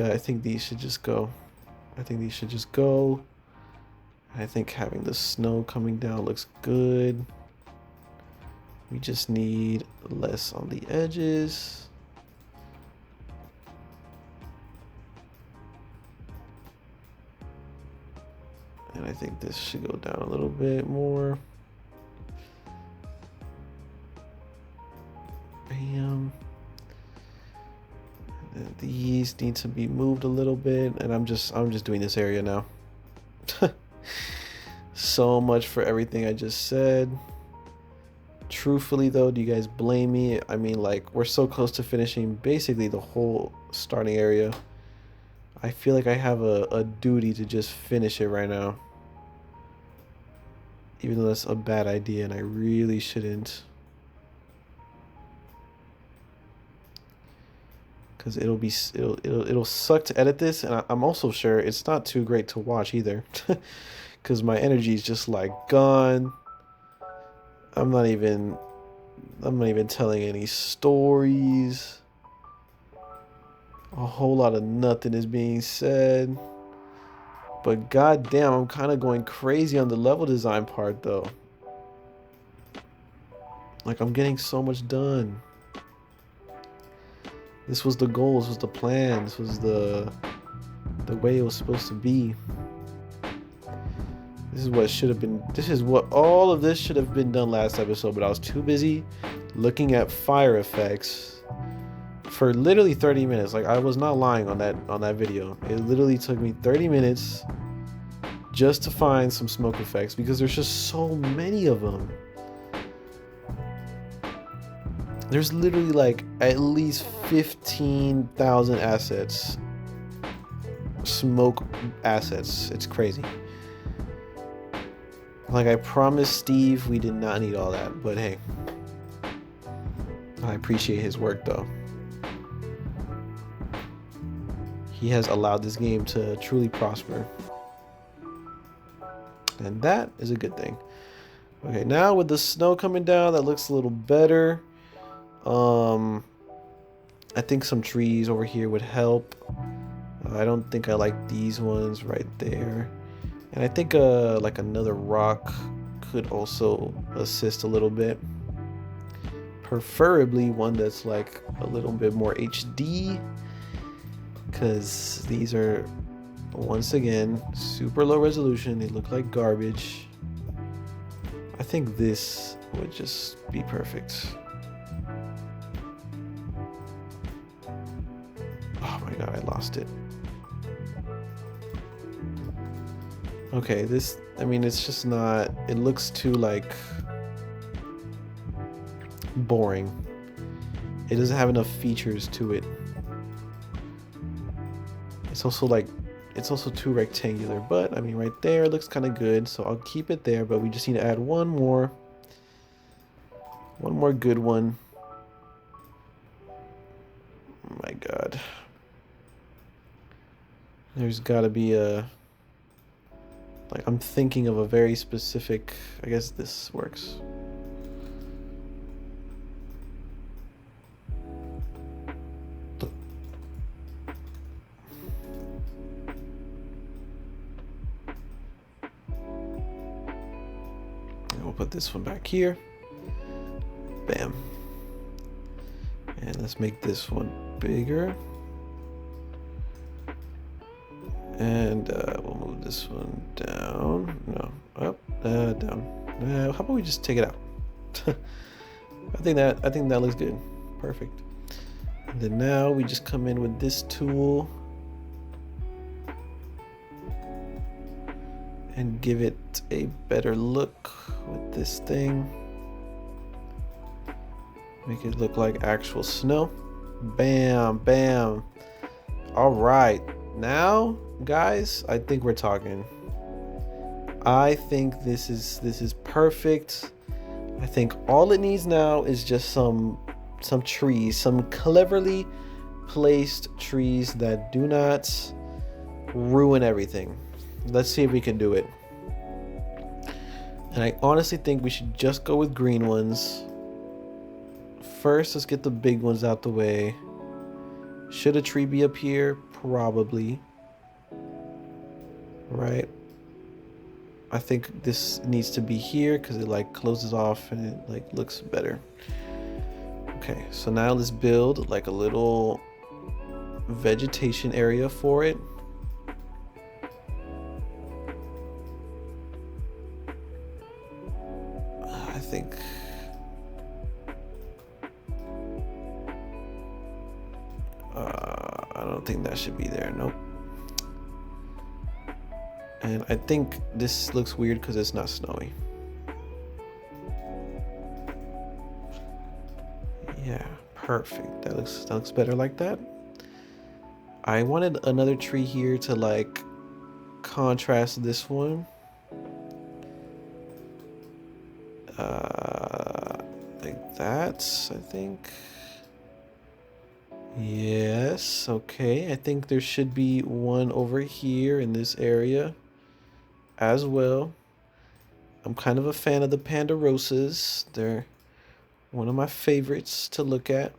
these should just go. I think these should just go. I think having the snow coming down looks good. We just need less on the edges. And I think this should go down a little bit more. Bam. And these need to be moved a little bit, and I'm just doing this area now. So much for everything I just said. Truthfully though, do you guys blame me? I mean, like, we're so close to finishing basically the whole starting area. I feel like I have a duty to just finish it right now, even though that's a bad idea and I really shouldn't, because it'll suck to edit this, and I'm also sure it's not too great to watch either. Because my energy is just like gone. I'm not even telling any stories. A whole lot of nothing is being said. But goddamn, I'm kind of going crazy on the level design part though. Like, I'm getting so much done. This was the goal, this was the plan, this was the way it was supposed to be. This is what should have been, this is what all of this should have been done last episode, but I was too busy looking at fire effects for literally 30 minutes. Like, I was not lying on that video. It literally took me 30 minutes just to find some smoke effects, because there's just so many of them. There's literally like at least 15,000 assets. Smoke assets. It's crazy. Like, I promised Steve we did not need all that, but hey, I appreciate his work though. He has allowed this game to truly prosper, and that is a good thing. Okay, now with the snow coming down, that looks a little better. I think some trees over here would help. I don't think I like these ones right there. And I think like another rock could also assist a little bit. Preferably one that's like a little bit more HD, because these are, once again, super low resolution. They look like garbage. I think this would just be perfect. Oh my god, I lost it. Okay, this, I mean, it's just not, it looks too like boring. It doesn't have enough features to it. It's also like, it's also too rectangular, but I mean right there looks kind of good, so I'll keep it there, but we just need to add one more good one. Oh my god. There's gotta be a, like, I'm thinking of a very specific, I guess this works. And we'll put this one back here. Bam. And let's make this one bigger. And we'll move this one down. No, up, down. How about we just take it out? I think that looks good. Perfect. And then now we just come in with this tool and give it a better look with this thing. Make it look like actual snow. Bam, bam. All right. Now, guys, I think we're talking. I think this is perfect. I think all it needs now is just some trees, some cleverly placed trees that do not ruin everything. Let's see if we can do it. And I honestly think we should just go with green ones. First, let's get the big ones out the way. Should a tree be up here? Probably. Right? I think this needs to be here because it like closes off and it like looks better. Okay, so now let's build like a little vegetation area for it. I think I don't think that should be there. Nope. And I think this looks weird because it's not snowy. Yeah, perfect. That looks better like that. I wanted another tree here to like contrast this one. Like that, I think. Yes, okay. I think there should be one over here in this area as well. I'm kind of a fan of the Ponderosas. They're one of my favorites to look at.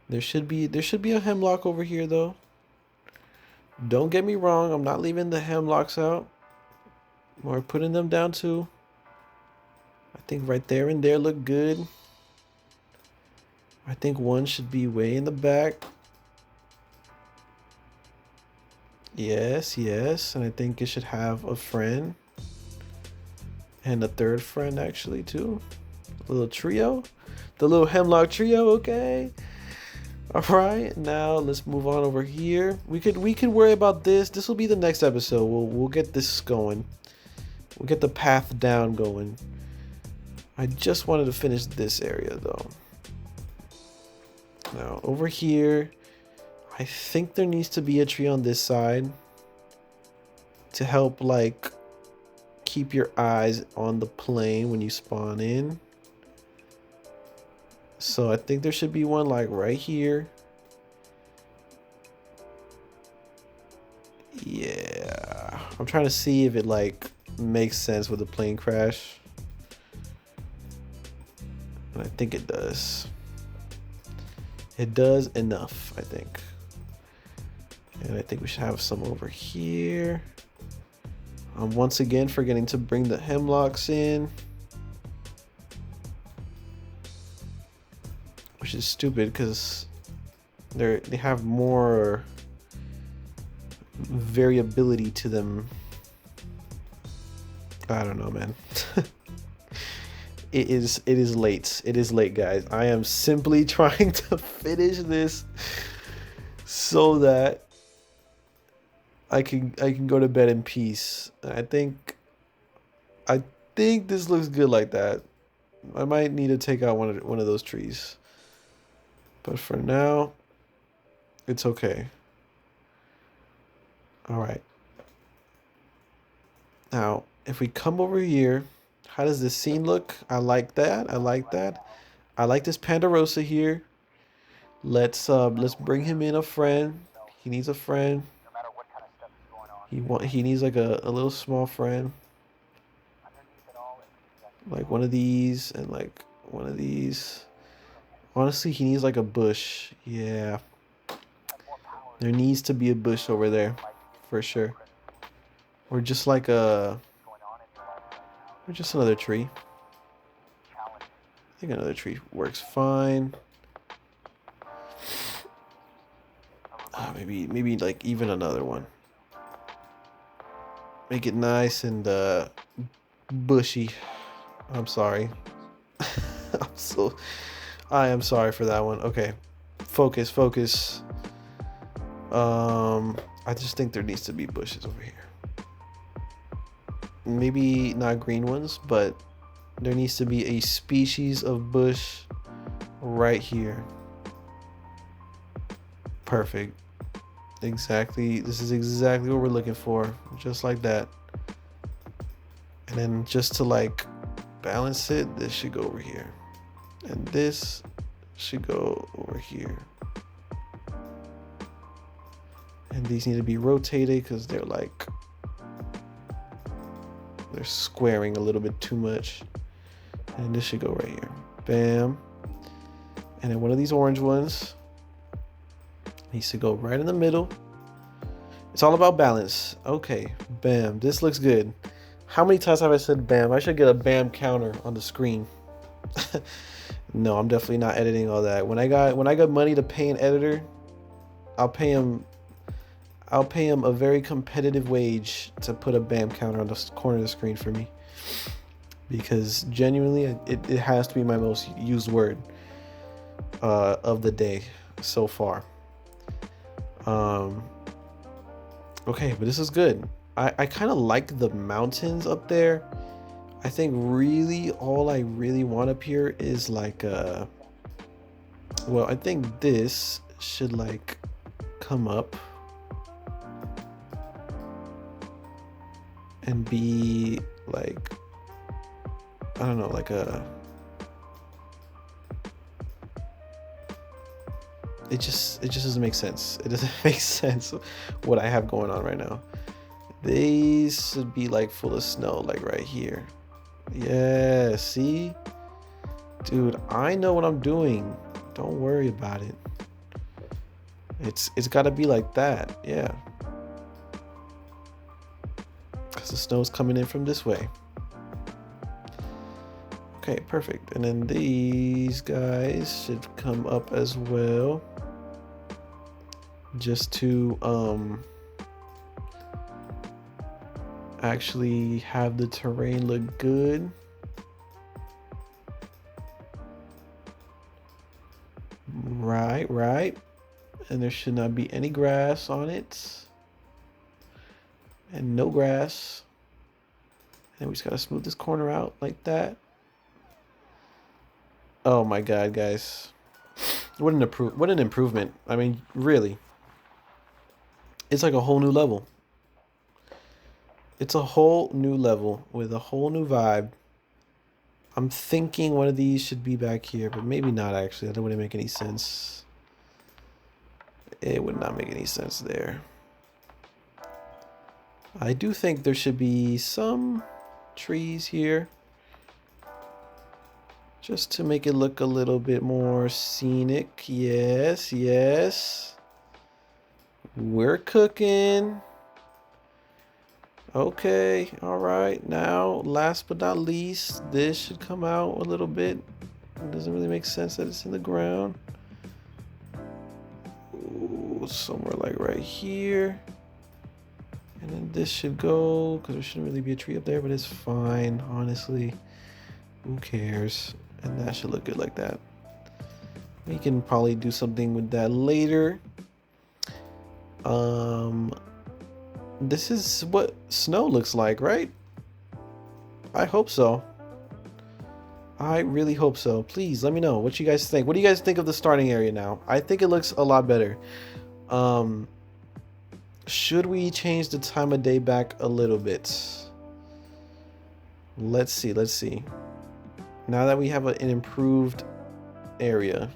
There should be a hemlock over here though. Don't get me wrong, I'm not leaving the hemlocks out. Or putting them down too. I think right there and there look good. I think one should be way in the back. Yes, yes, and I think it should have a friend. And a third friend actually too. A little trio. The little hemlock trio, okay. Alright, now let's move on over here. We could worry about this. This will be the next episode. We'll get this going. We'll get the path down going. I just wanted to finish this area though. Now over here, I think there needs to be a tree on this side to help like keep your eyes on the plane when you spawn in. So I think there should be one like right here. Yeah, I'm trying to see if it like makes sense with the plane crash. And I think it does. It does enough, I think. And I think we should have some over here. I'm once again forgetting to bring the hemlocks in. Which is stupid because they have more variability to them. I don't know, man. It is late. It is late, guys. I am simply trying to finish this so that I can go to bed in peace. I think this looks good like that. I might need to take out one of those trees. But for now, it's okay. All right. Now, if we come over here, how does this scene look? I like that. I like that. I like this Pandarosa here. Let's bring him in a friend. He needs a friend. He needs like a little small friend. Like one of these and like one of these. Honestly, he needs like a bush. Yeah. There needs to be a bush over there. For sure. Or just like a... Or just another tree. I think another tree works fine. Maybe like even another one. Make it nice and bushy. I'm sorry. I am sorry for that one. Okay. Focus, focus. I just think there needs to be bushes over here. Maybe not green ones, but there needs to be a species of bush right here. Perfect. Exactly. This is exactly what we're looking for. Just like that. And then just to like balance it, this should go over here. And this should go over here. And these need to be rotated because they're squaring a little bit too much. And this should go right here. Bam. And then one of these orange ones needs to go right in the middle. It's all about balance. Okay, bam. This looks good. How many times have I said bam? I should get a bam counter on the screen. No, I'm definitely not editing all that. When I got money to pay an editor, I'll pay him a very competitive wage to put a bam counter on the corner of the screen for me. Because genuinely, it has to be my most used word of the day so far. Okay, but this is good. I kind of like the mountains up there. I think really all I really want up here is like well, I think this should like come up and be like, I don't know, like it just doesn't make sense. It doesn't make sense what I have going on right now. These should be like full of snow, like right here. Yeah, see? Dude, I know what I'm doing. Don't worry about it. It's gotta be like that, yeah. Because the snow's coming in from this way. Okay, perfect. And then these guys should come up as well. Just to actually have the terrain look good. Right. And there should not be any grass on it. And no grass. And we just gotta smooth this corner out like that. Oh my god, guys. What an improvement. I mean, really. It's like a whole new level. It's a whole new level with a whole new vibe. I'm thinking one of these should be back here, but maybe not actually. That wouldn't make any sense. It would not make any sense there. I do think there should be some trees here. Just to make it look a little bit more scenic. Yes. We're cooking. Okay, all right. Now, last but not least, this should come out a little bit. It doesn't really make sense that it's in the ground. Ooh, somewhere like right here. And then this should go, because there shouldn't really be a tree up there, but it's fine, honestly. Who cares? And that should look good like that. We can probably do something with that later. This is what snow looks like, right? I hope so. I really hope so. Please let me know what you guys think. What do you guys think of the starting area now? I think it looks a lot better. Um, should we change the time of day back a little bit? Let's see. Let's see. Now that we have an improved area.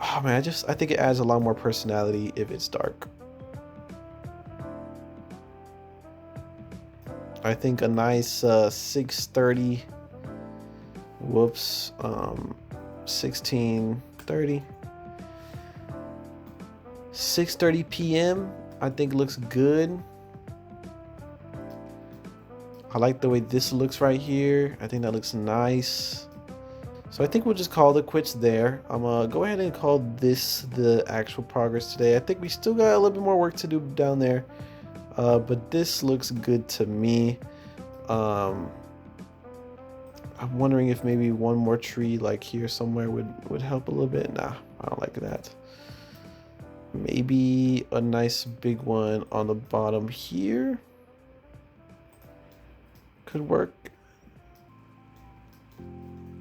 Oh man, I think it adds a lot more personality if it's dark. I think a nice 6:30. Whoops. 16:30. 6:30 p.m. I think looks good. I like the way this looks right here. I think that looks nice. So I think we'll just call the quits there. I'm gonna go ahead and call this the actual progress today. I think we still got a little bit more work to do down there. But this looks good to me. I'm wondering if maybe one more tree like here somewhere would help a little bit. Nah, I don't like that. Maybe a nice big one on the bottom here could work.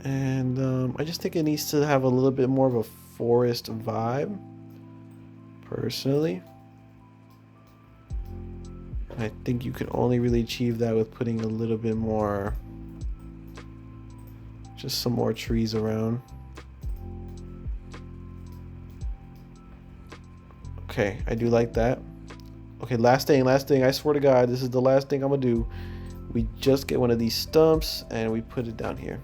And I just think it needs to have a little bit more of a forest vibe, personally. I think you could only really achieve that with putting a little bit more, just some more trees around. Okay, I do like that. Okay, last thing, I swear to God, this is the last thing I'm gonna do. We just get one of these stumps and we put it down here,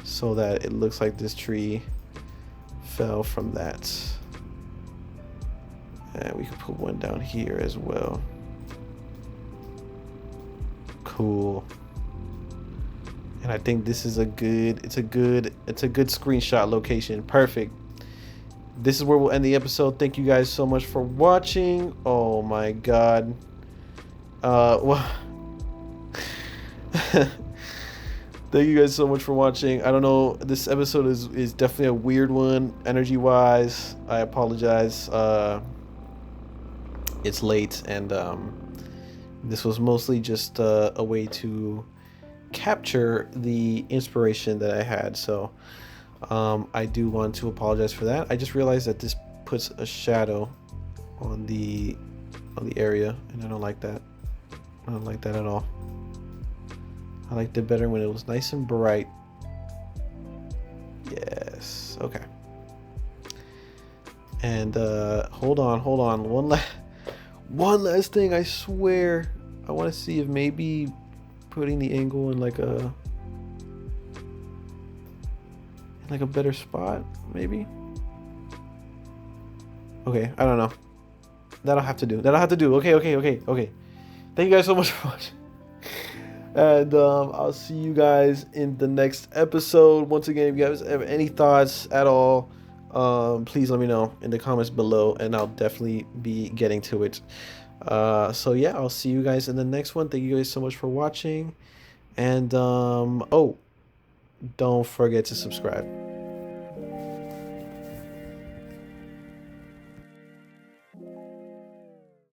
so that it looks like this tree fell from that. And we could put one down here as well. Cool. And I think this is it's a good screenshot location. Perfect. This is where we'll end the episode. Thank you guys so much for watching. Oh my God. Well, thank you guys so much for watching. I don't know, this episode is definitely a weird one energy wise. I apologize. It's late, and this was mostly just a way to capture the inspiration that I had. So I do want to apologize for that. I just realized that this puts a shadow on the area, and I don't like that. I don't like that at all. I liked it better when it was nice and bright. Yes. Okay. And hold on. One last thing. I swear, I want to see if maybe putting the angle in like a better spot, maybe. Okay, I don't know. That'll have to do. Okay. Thank you guys so much for watching. And I'll see you guys in the next episode. Once again, if you guys have any thoughts at all, please let me know in the comments below, and I'll definitely be getting to it. So yeah, I'll see you guys in the next one. Thank you guys so much for watching. And oh, don't forget to subscribe.